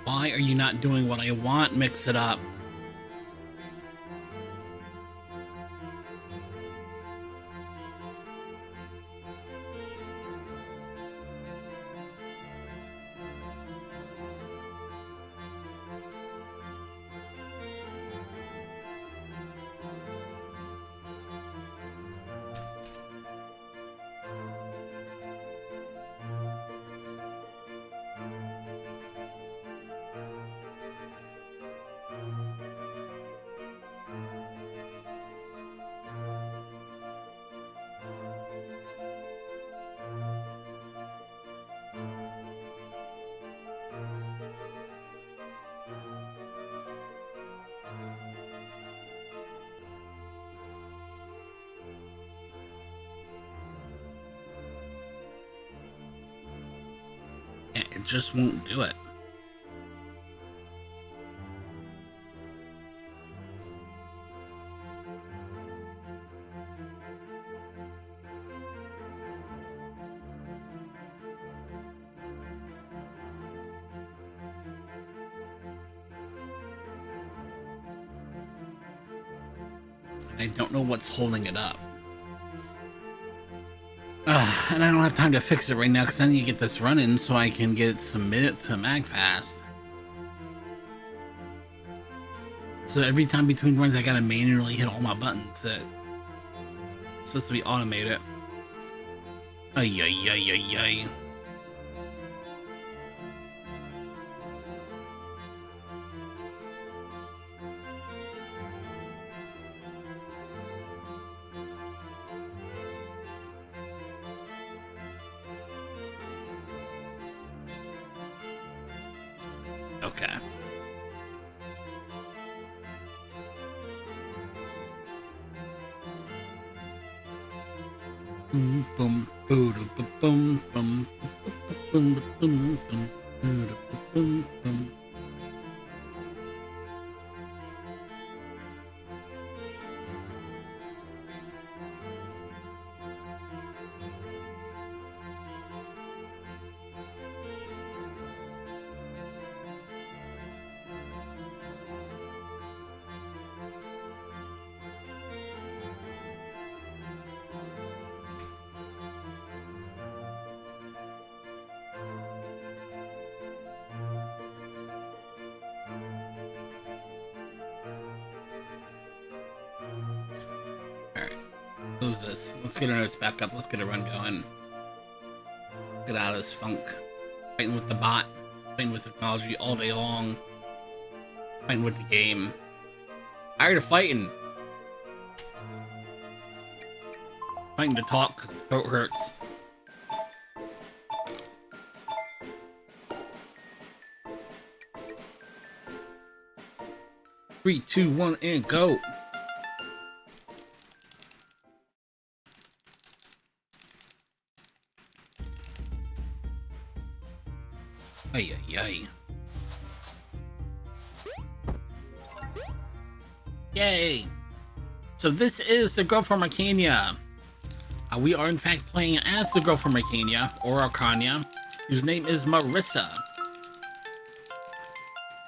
Speaker 1: Why are you not doing what I want? Mix it up. It just won't do it. and I don't know what's holding it up. And I don't have time to fix it right now because I need to get this running so I can get it submitted to MagFast. So every time between runs, I gotta manually hit all my buttons that supposed to be automated. Ay, ay, ay, ay, ay. Okay. Boom, boom, boom, boom, boom, boom, boom, boom, boom, boom. Close this. Let's get our notes back up. Let's get a run going. Get out of this funk. Fighting with the bot. Fighting with technology all day long. Fighting with the game. Tired of fighting. Fighting to talk because the throat hurts. Three, two, one, and go. Ay, ay, ay. Yay! So this is the girl from Arkanya. We are in fact playing as the girl from Arkanya, or Arkanya, whose name is Marissa.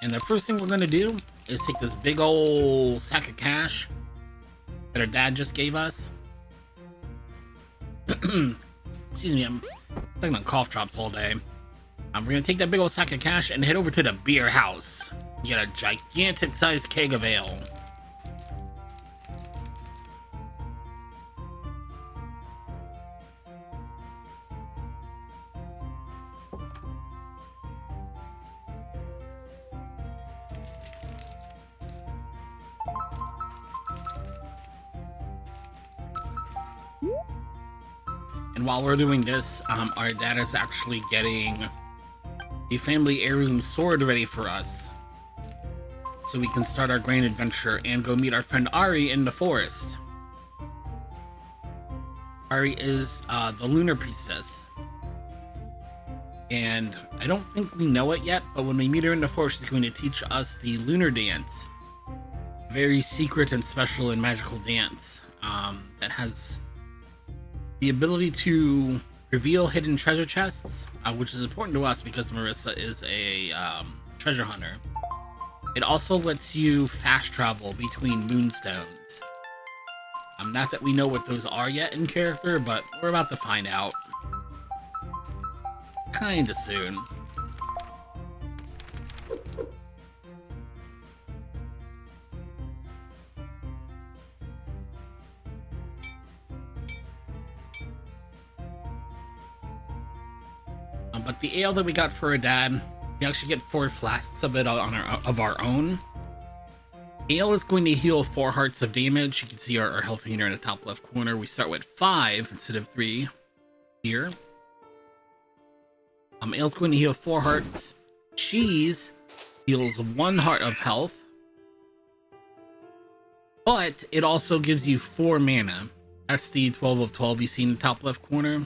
Speaker 1: And the first thing we're going to do is take this big old sack of cash that her dad just gave us. Excuse me, I'm taking on cough drops all day. We're gonna take that big old sack of cash and head over to the beer house. Get a gigantic sized keg of ale. And while we're doing this, our dad is actually getting a family heirloom sword ready for us, so we can start our grand adventure and go meet our friend Ari in the forest. Ari is the lunar priestess, and I don't think we know it yet, but when we meet her in the forest, she's going to teach us the lunar dance. A very secret and special and magical dance that has the ability to reveal hidden treasure chests, which is important to us because Marissa is a treasure hunter. It also lets you fast travel between moonstones. Not that we know what those are yet in character, but we're about to find out. Kinda soon. But the ale that we got for our dad, we actually get 4 flasks of it of our own. Ale is going to heal 4 hearts of damage. You can see our health meter in the top left corner. We start with 5 instead of 3 here. Ale's going to heal 4 hearts. Cheese heals 1 heart of health. But it also gives you 4 mana. That's the 12 of 12 you see in the top left corner.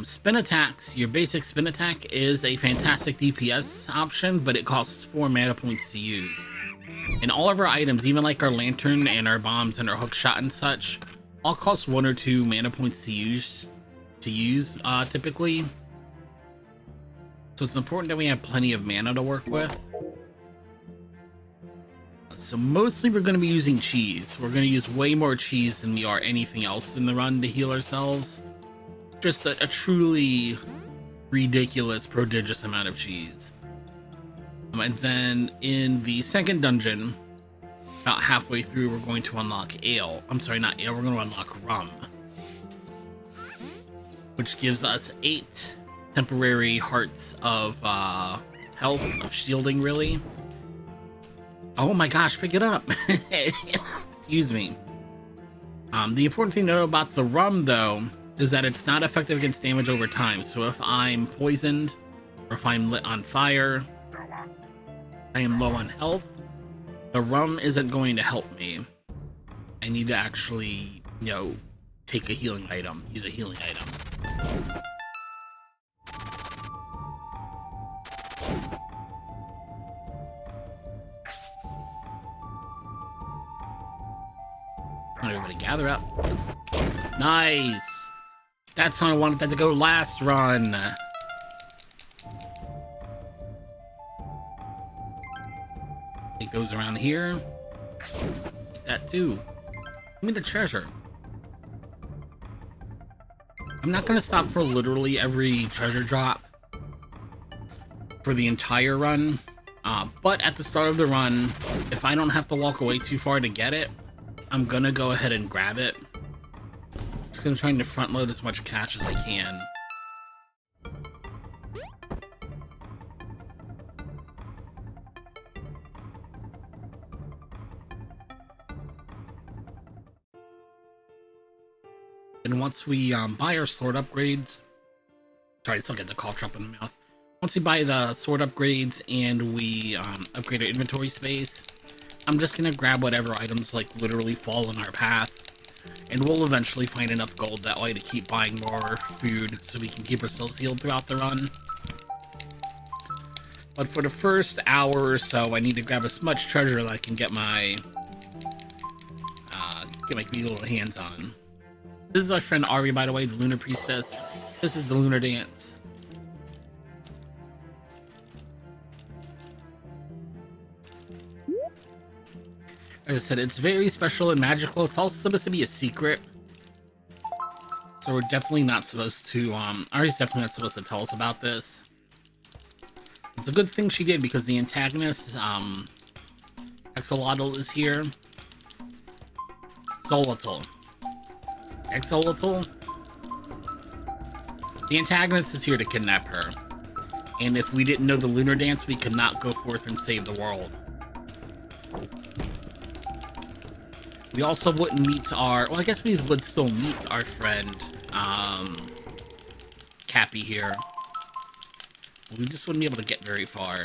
Speaker 1: Spin attacks. Your basic spin attack is a fantastic DPS option, but it costs 4 mana points to use. And all of our items, even like our lantern and our bombs and our hook shot and such, all cost 1 or 2 mana points to use typically. So it's important that we have plenty of mana to work with. So mostly we're going to be using cheese. We're going to use way more cheese than we are anything else in the run to heal ourselves. Just a truly ridiculous, prodigious amount of cheese. And then in the second dungeon, about halfway through, we're going to unlock ale. I'm sorry, not ale, we're going to unlock rum. Which gives us 8 temporary hearts of health, of shielding, really. Oh my gosh, pick it up. Excuse me. The important thing to know about the rum, though, is that it's not effective against damage over time. So if I'm poisoned, or if I'm lit on fire, I am low on health, the rum isn't going to help me. I need to actually, take a healing item, use a healing item. Everybody gather up. Nice! That's how I wanted that to go last run. Take those around here. That too. Give me the treasure. I'm not going to stop for literally every treasure drop for the entire run. But at the start of the run, if I don't have to walk away too far to get it, I'm going to go ahead and grab it. It's because I'm trying to front load as much cash as I can. And once we buy our sword upgrades, sorry, I still get the cough drop in my mouth. Once we buy the sword upgrades and we upgrade our inventory space, I'm just gonna grab whatever items like literally fall in our path, and we'll eventually find enough gold that way to keep buying more food so we can keep ourselves healed throughout the run. But for the first hour or so, I need to grab as much treasure that I can get my greedy little hands on. This is our friend Ari, by the way, the Lunar Priestess. This is the Lunar Dance. As I said, it's very special and magical. It's also supposed to be a secret. So we're definitely not supposed to, Ari's definitely not supposed to tell us about this. It's a good thing she did because the antagonist, Axolotl is here. Xolotl. Axolotl? The antagonist is here to kidnap her. And if we didn't know the Lunar Dance, we could not go forth and save the world. We also wouldn't meet our... Well, I guess we would still meet our friend, Cappy here. We just wouldn't be able to get very far.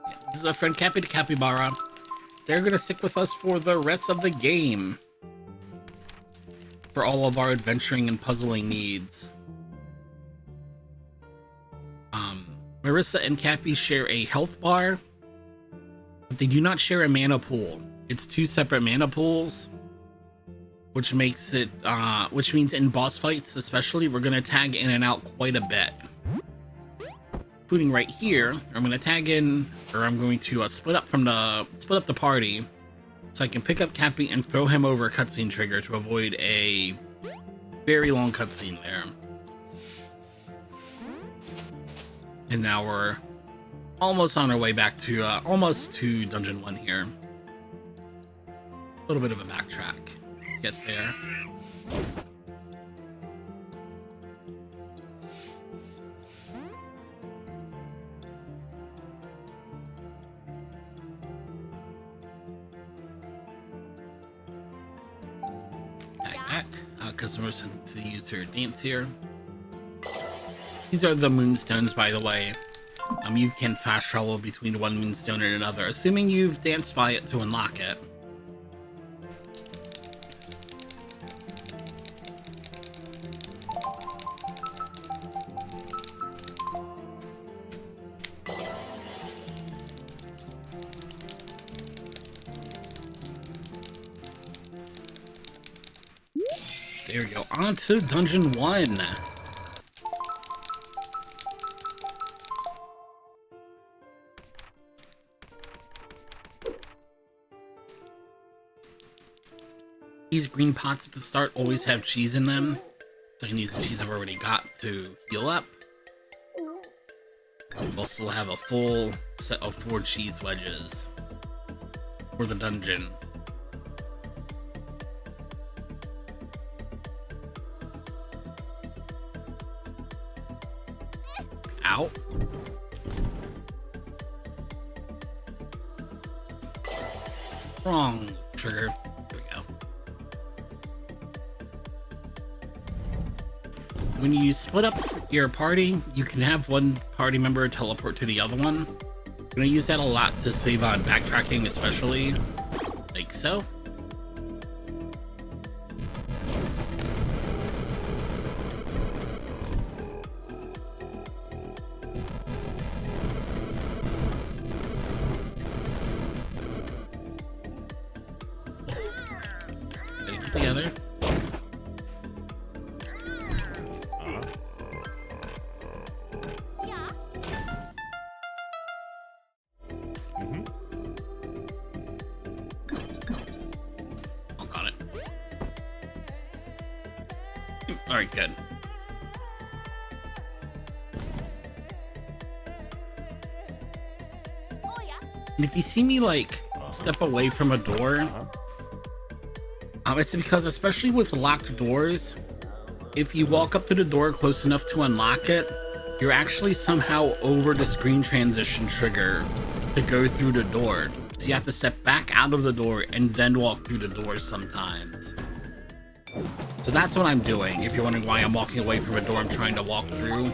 Speaker 1: Yeah, this is our friend Cappy the Capybara. They're gonna stick with us for the rest of the game. For all of our adventuring and puzzling needs. Marissa and Cappy share a health bar, but they do not share a mana pool. It's 2 separate mana pools, which makes it, which means in boss fights especially, we're gonna tag in and out quite a bit. Including right here, I'm gonna tag in, or I'm going to split up the party, so I can pick up Cappy and throw him over a cutscene trigger to avoid a very long cutscene there. And now we're almost on our way back to, almost to Dungeon 1 here. A little bit of a backtrack. Get there. Back. Customers need to use her dance here. These are the moonstones, by the way. You can fast travel between one moonstone and another, assuming you've danced by it to unlock it. There we go. On to Dungeon 1. These green pots at the start always have cheese in them, so I can use the cheese I've already got to heal up. We'll still have a full set of 4 cheese wedges for the dungeon. Ow. Wrong trigger. There we go. When you split up your party, you can have one party member teleport to the other one. I'm gonna use that a lot to save on backtracking, especially like so. Get it together. Alright, good. And if you see me, like, step away from a door, it's because, especially with locked doors, if you walk up to the door close enough to unlock it, you're actually somehow over the screen transition trigger to go through the door. So you have to step back out of the door and then walk through the door sometimes. So that's what I'm doing. If you're wondering why I'm walking away from a door I'm trying to walk through,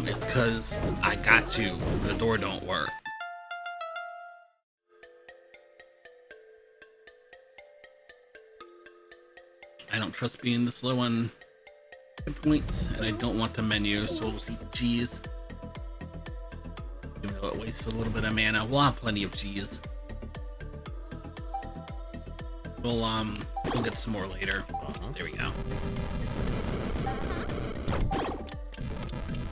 Speaker 1: it's because I got to. The door don't work. I don't trust being this low on hit points, and I don't want the menu, so we'll see cheese. Even though it wastes a little bit of mana, we'll have plenty of cheese. We'll get some more later. There we go.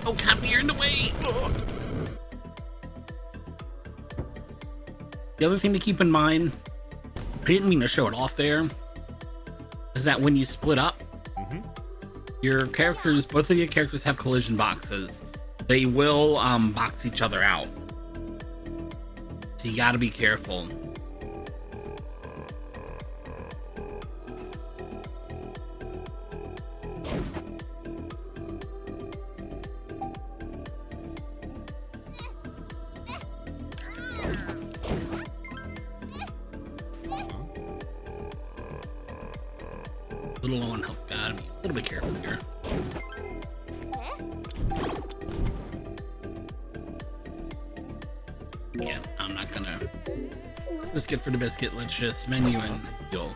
Speaker 1: Oh, Cappy, you're in the way! The other thing to keep in mind, I didn't mean to show it off there, is that when you split up, your characters, both of your characters have collision boxes. They will box each other out. So you gotta be careful. A little low on health, gotta be a little bit careful here. Yeah, I'm not gonna biscuit for the biscuit. Let's just menu and heal.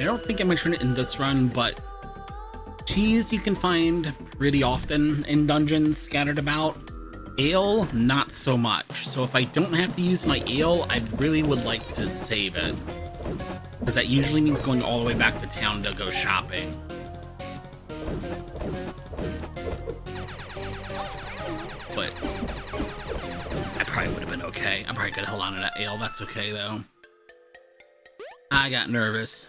Speaker 1: I don't think I mentioned it in this run, but cheese you can find pretty often in dungeons scattered about. Ale, not so much. So if I don't have to use my ale, I really would like to save it, because that usually means going all the way back to town to go shopping. But I probably would have been okay. I probably could have held on to that ale. That's okay though. I got nervous.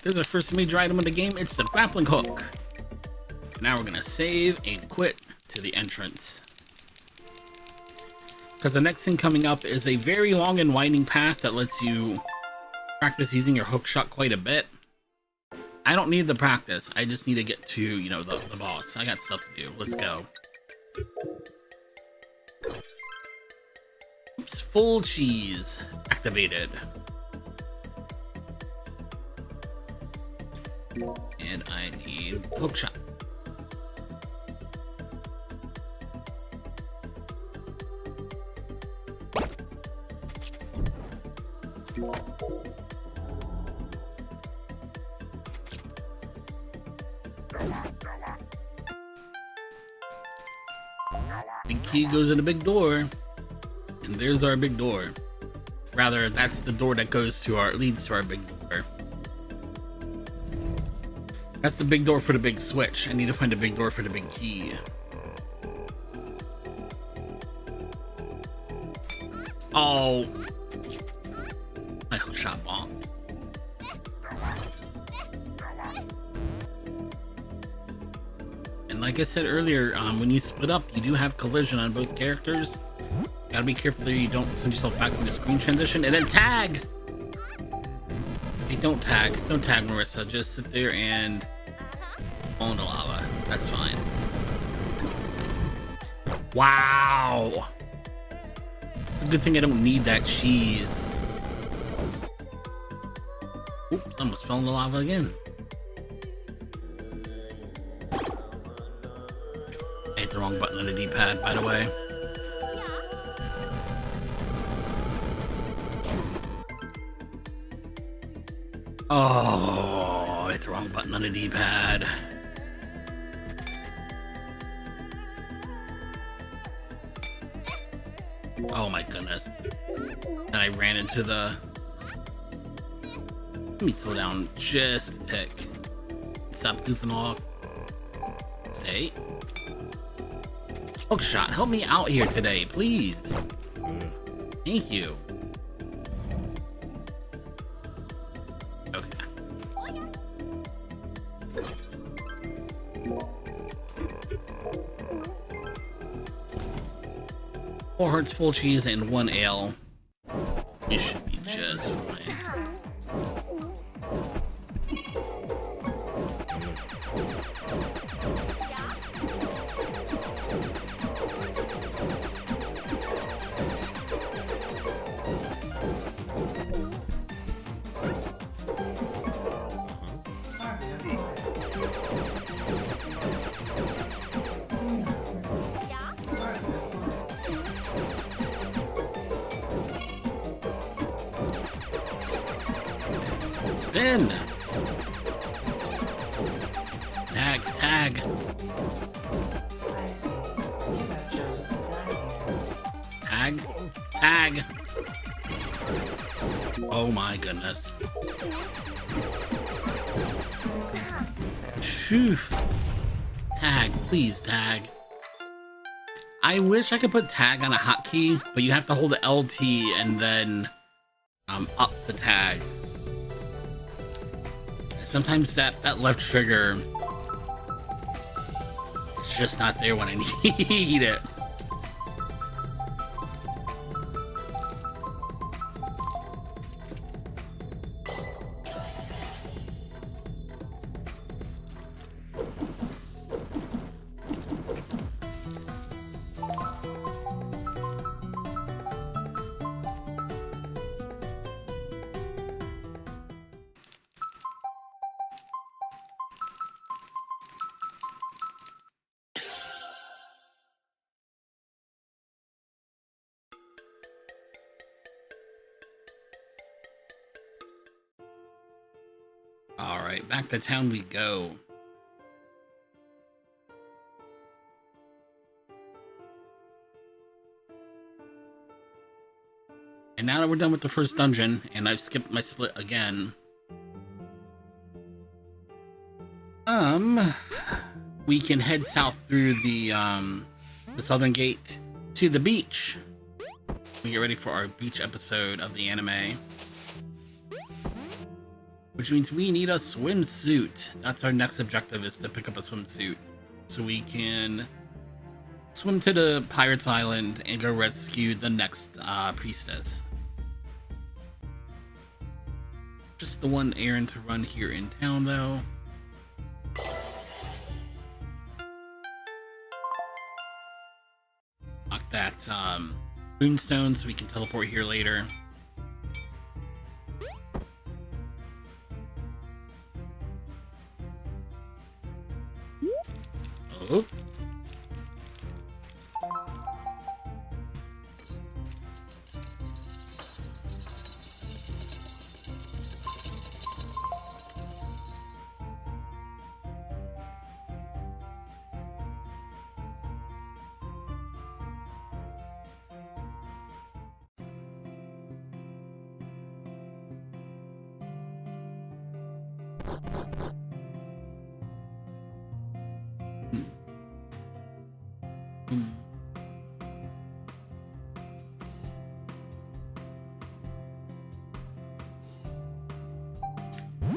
Speaker 1: There's our first major item of the game. It's the grappling hook. Now we're gonna save and quit to the entrance, because the next thing coming up is a very long and winding path that lets you practice using your hook shot quite a bit. I don't need the practice. I just need to get to, you know, the boss. I got stuff to do. Let's go. Oops, full cheese activated. And I need hook shot. Big key goes in a big door, and there's our big door. Rather, that's the door that leads to our big door. That's the big door for the big switch. I need to find a big door for the big key. Oh, my hook shot bombed. And like I said earlier, when you split up, you do have collision on both characters. Gotta be careful that you don't send yourself back into screen transition and then tag. Hey, don't tag, Marissa. Just sit there and fall into lava. That's fine. Wow. It's a good thing I don't need that cheese. Oops, almost fell in the lava again. I hit the wrong button on the D-pad, by the way. Oh, I hit the wrong button on the D-pad. Oh my goodness. And I ran into the... Let me slow down just a tick. Stop goofing off. Stay. Hookshot, help me out here today, please. Thank you. Okay. Four hearts, full cheese, and 1 ale. We should be just fine. Spin! Tag!
Speaker 2: I see. You have chosen to die here.
Speaker 1: Tag! Oh my goodness. Phew. Tag, please tag. I wish I could put tag on a hotkey, but you have to hold the LT and then up the tag. Sometimes that left trigger is just not there when I need it. Alright, back to town we go. And now that we're done with the first dungeon, and I've skipped my split again, we can head south through the southern gate to the beach. We get ready for our beach episode of the anime. Which means we need a swimsuit. That's our next objective, is to pick up a swimsuit. So we can swim to the Pirates Island and go rescue the next priestess. Just the one errand to run here in town, though. Lock that moonstone so we can teleport here later. Oh.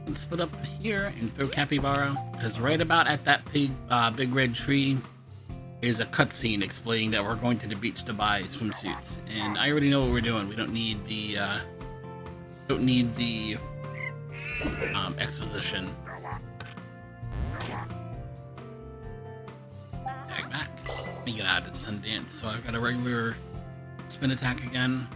Speaker 1: Let's put up here and throw Capybara, because right about at that big red tree is a cutscene explaining that we're going to the beach to buy swimsuits, and I already know what we're doing. We don't need the exposition. Tag back. Let me get out of Sundance. So I've got a regular spin attack again.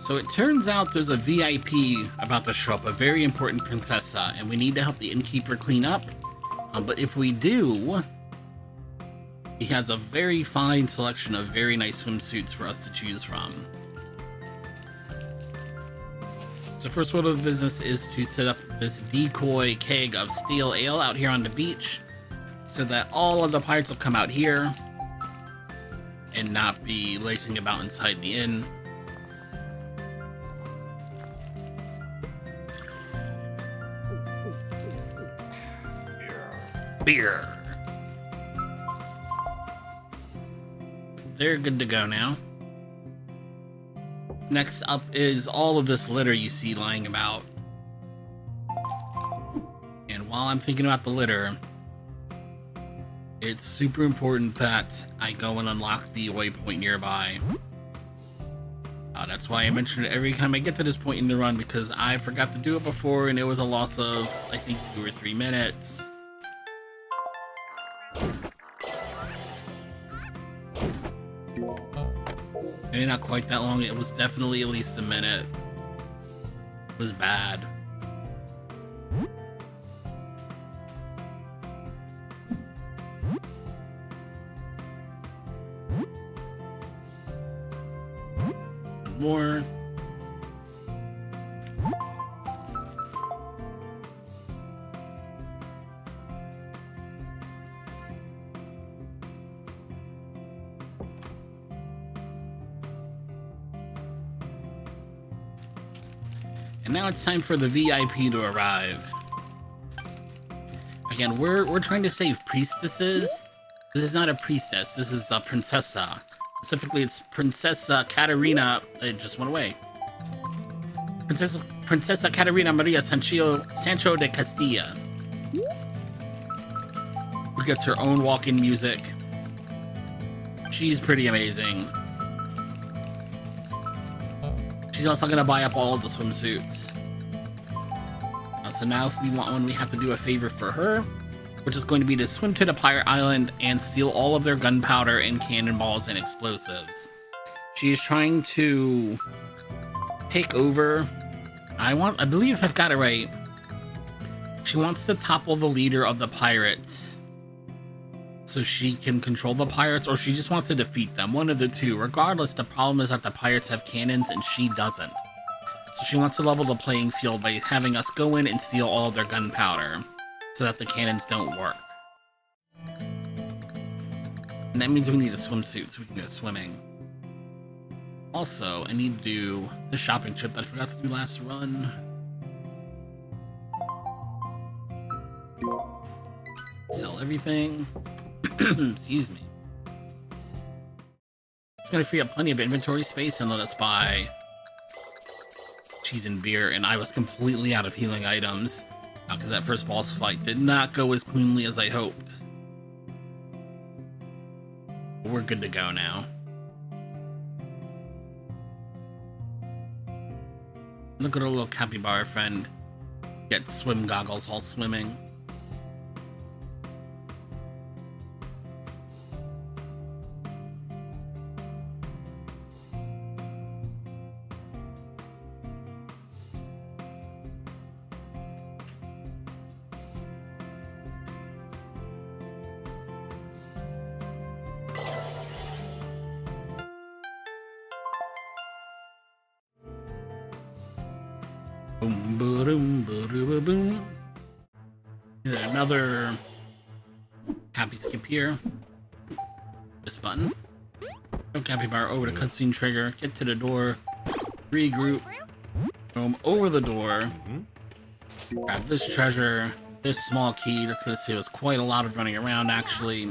Speaker 1: So it turns out there's a VIP about to show up, a very important princessa, and we need to help the innkeeper clean up. But if we do, he has a very fine selection of very nice swimsuits for us to choose from. So first order of business is to set up this decoy keg of stale ale out here on the beach, so that all of the pirates will come out here and not be lacing about inside the inn. Beer. They're good to go now. Next up is all of this litter you see lying about. And while I'm thinking about the litter, it's super important that I go and unlock the waypoint nearby. That's why I mention it every time I get to this point in the run, because I forgot to do it before and it was a loss of, I think, 2 or 3 minutes. Maybe not quite that long. It was definitely at least a minute. It was bad. One more. And now it's time for the VIP to arrive. Again, we're trying to save priestesses. This is not a priestess, this is a princessa. Specifically, it's Princessa Caterina. It just went away. Princessa Caterina Maria Sancho de Castilla. Who gets her own walk-in music. She's pretty amazing. She's also gonna buy up all of the swimsuits. So now if we want one, we have to do a favor for her, which is going to be to swim to the pirate island and steal all of their gunpowder and cannonballs and explosives. She's trying to take over. I believe if I've got it right, she wants to topple the leader of the pirates so she can control the pirates, or she just wants to defeat them. One of the two. Regardless, the problem is that the pirates have cannons and she doesn't. So she wants to level the playing field by having us go in and steal all of their gunpowder so that the cannons don't work. And that means we need a swimsuit so we can go swimming. Also, I need to do the shopping trip that I forgot to do last run. Sell everything. Excuse me. It's going to free up plenty of inventory space and let us buy cheese and beer, and I was completely out of healing items because that first boss fight did not go as cleanly as I hoped. We're good to go now. Look at our little capybara friend get swim goggles while swimming. Boom, boom, boom, boom, boom. Another happy skip here. This button. Go Cappy Bar over to cutscene trigger. Get to the door. Regroup. Roam over the door. Grab this treasure. This small key. That's going to save us quite a lot of running around, actually.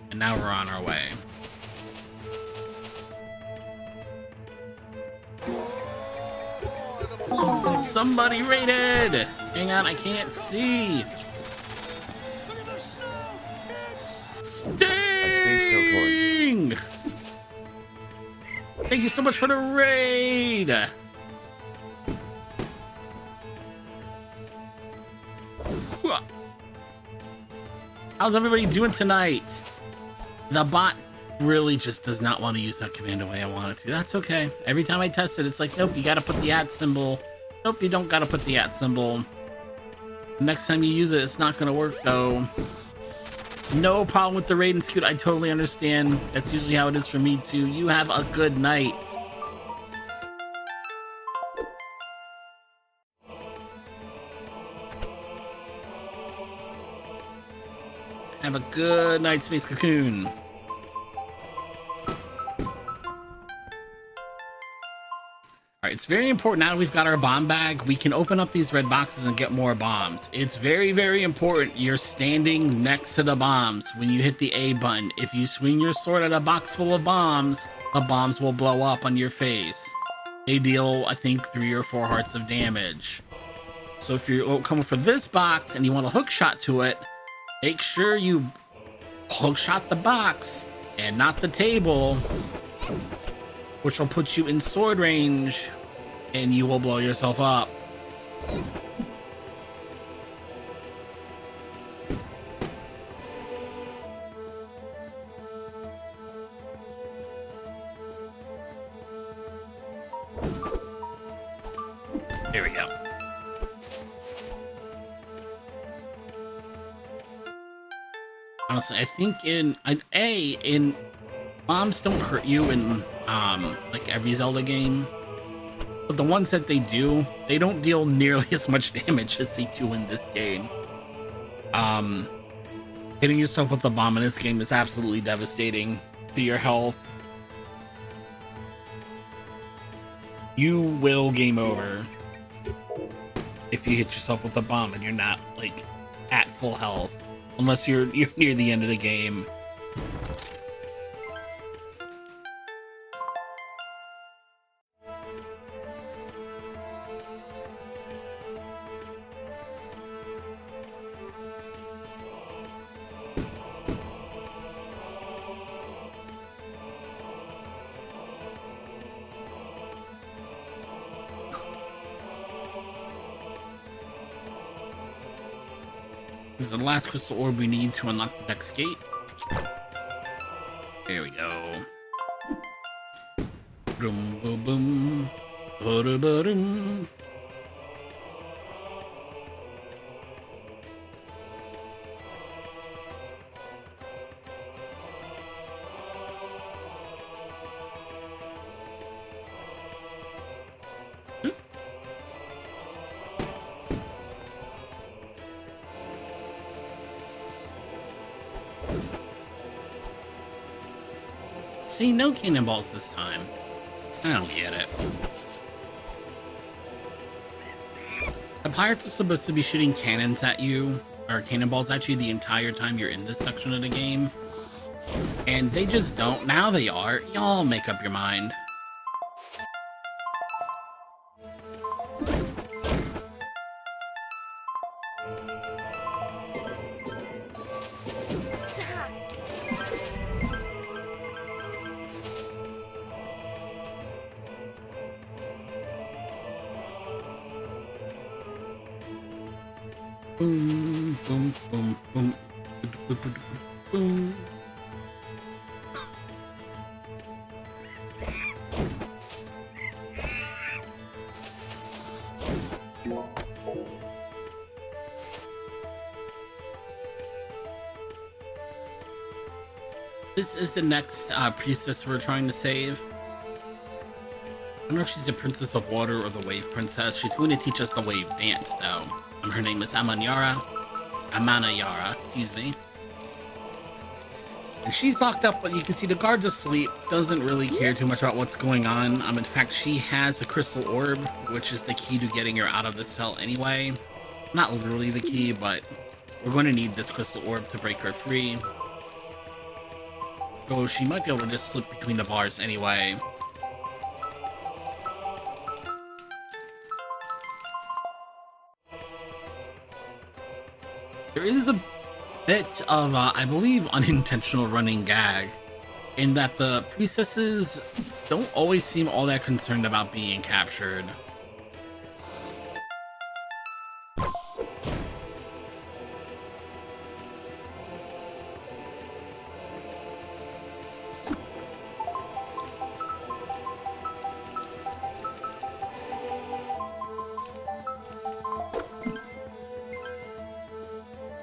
Speaker 1: And now we're on our way. Somebody raided! Hang on, I can't see. Sting! Thank you so much for the raid! How's everybody doing tonight? The bot really just does not want to use that command the way I want it to. That's okay. Every time I test it, it's like, nope, you gotta put the @ symbol. Nope, you don't gotta put the @ symbol. Next time you use it, it's not gonna work though. No problem with the raid and scoot. I totally understand. That's usually how it is for me too. You have a good night. Have a good night, Space Cocoon. Alright, it's very important now that we've got our bomb bag, we can open up these red boxes and get more bombs. It's very, very important you're standing next to the bombs when you hit the A button. If you swing your sword at a box full of bombs, the bombs will blow up on your face. They deal, I think, 3 or 4 hearts of damage. So if you're coming for this box and you want a hook shot to it, make sure you hook shot the box and not the table, which will put you in sword range and you will blow yourself up. There we go. Honestly, I think in bombs don't hurt you in like every Zelda game, but the ones that they do, they don't deal nearly as much damage as they do in this game. Hitting yourself with a bomb in this game is absolutely devastating to your health. You will game over if you hit yourself with a bomb and you're not like at full health. Unless you're near the end of the game. This is the last crystal orb we need to unlock the next gate. There we go. Boom, boom, boom. Ba-da-ba-dum. See, no cannonballs this time. I don't get it. The pirates are supposed to be shooting cannons at you, or cannonballs at you the entire time you're in this section of the game. And they just don't. Now they are. Y'all make up your mind. Boom, boom, boom, boom, boom, boom, boom. This is the next priestess we're trying to save. I don't know if she's the Princess of Water or the Wave Princess. She's going to teach us the Wave Dance, though. Her name is Amanyara. Yara, excuse me. And she's locked up, but you can see the guard's asleep. Doesn't really care too much about what's going on. In fact, she has a crystal orb, which is the key to getting her out of the cell anyway. Not literally the key, but we're going to need this crystal orb to break her free. So she might be able to just slip between the bars anyway. There is a bit of, I believe, unintentional running gag in that the priestesses don't always seem all that concerned about being captured.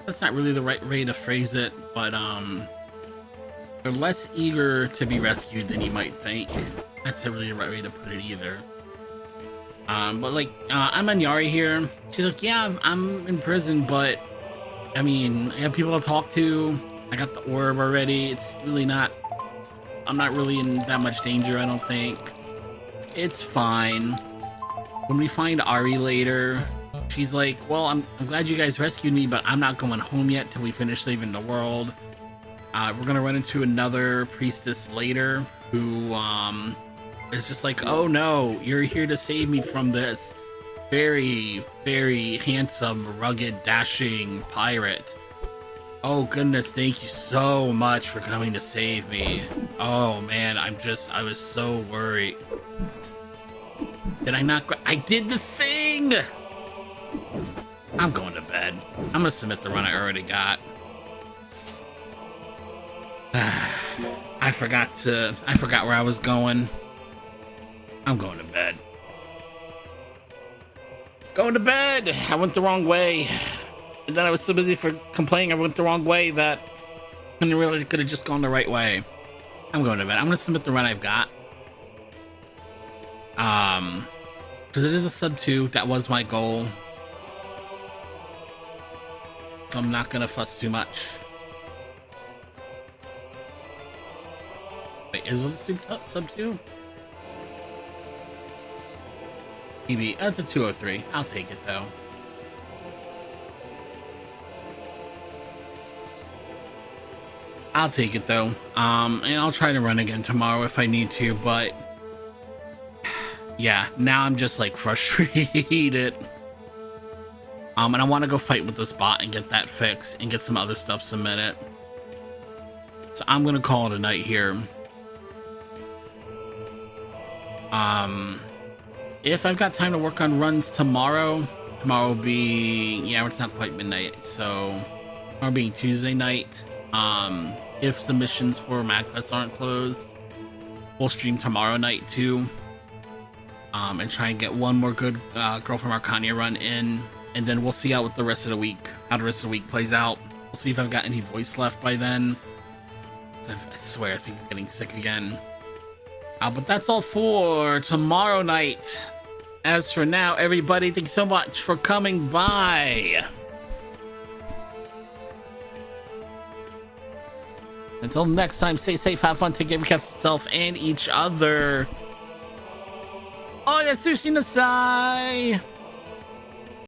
Speaker 1: That's not really the right way to phrase it, but they're less eager to be rescued than you might think. That's not really the right way to put it either. But like, I'm Anyari here. She's like, yeah, I'm in prison, but I mean, I have people to talk to. I got the orb already. It's really not, I'm not really in that much danger, I don't think. It's fine. When we find Ari later, she's like, well, I'm glad you guys rescued me, but I'm not going home yet till we finish saving the world. We're gonna run into another priestess later who is just like, oh no, you're here to save me from this very, very handsome, rugged, dashing pirate. Oh goodness, thank you so much for coming to save me. Oh man, I was so worried. Did I not? I did the thing! I'm going to bed. I'm gonna submit the run I already got. I forgot where I was going. I'm going to bed. Going to bed! I went the wrong way. And then I was so busy for complaining I went the wrong way that I didn't realize I could have just gone the right way. I'm going to bed. I'm gonna submit the run I've got. Because it is a sub 2. That was my goal. So I'm not gonna fuss too much. Wait, is it a sub 2? Maybe. That's a 203. I'll take it though. I'll take it though. And I'll try to run again tomorrow if I need to, but yeah, now I'm just like frustrated. And I want to go fight with this bot and get that fixed and get some other stuff submitted. So I'm gonna call it a night here. If I've got time to work on runs tomorrow will be, yeah, it's not quite midnight, so tomorrow being Tuesday night. If submissions for MagFest aren't closed, we'll stream tomorrow night too. And try and get one more good Girl from Arkanya run in, and then we'll see how the rest of the week plays out. We'll see if I've got any voice left by then. I swear I think I'm getting sick again. But that's all for tomorrow night. As for now, everybody, thanks so much for coming by. Until next time, stay safe, have fun, take care of yourself and each other. Oh, yeah, sushi nasai.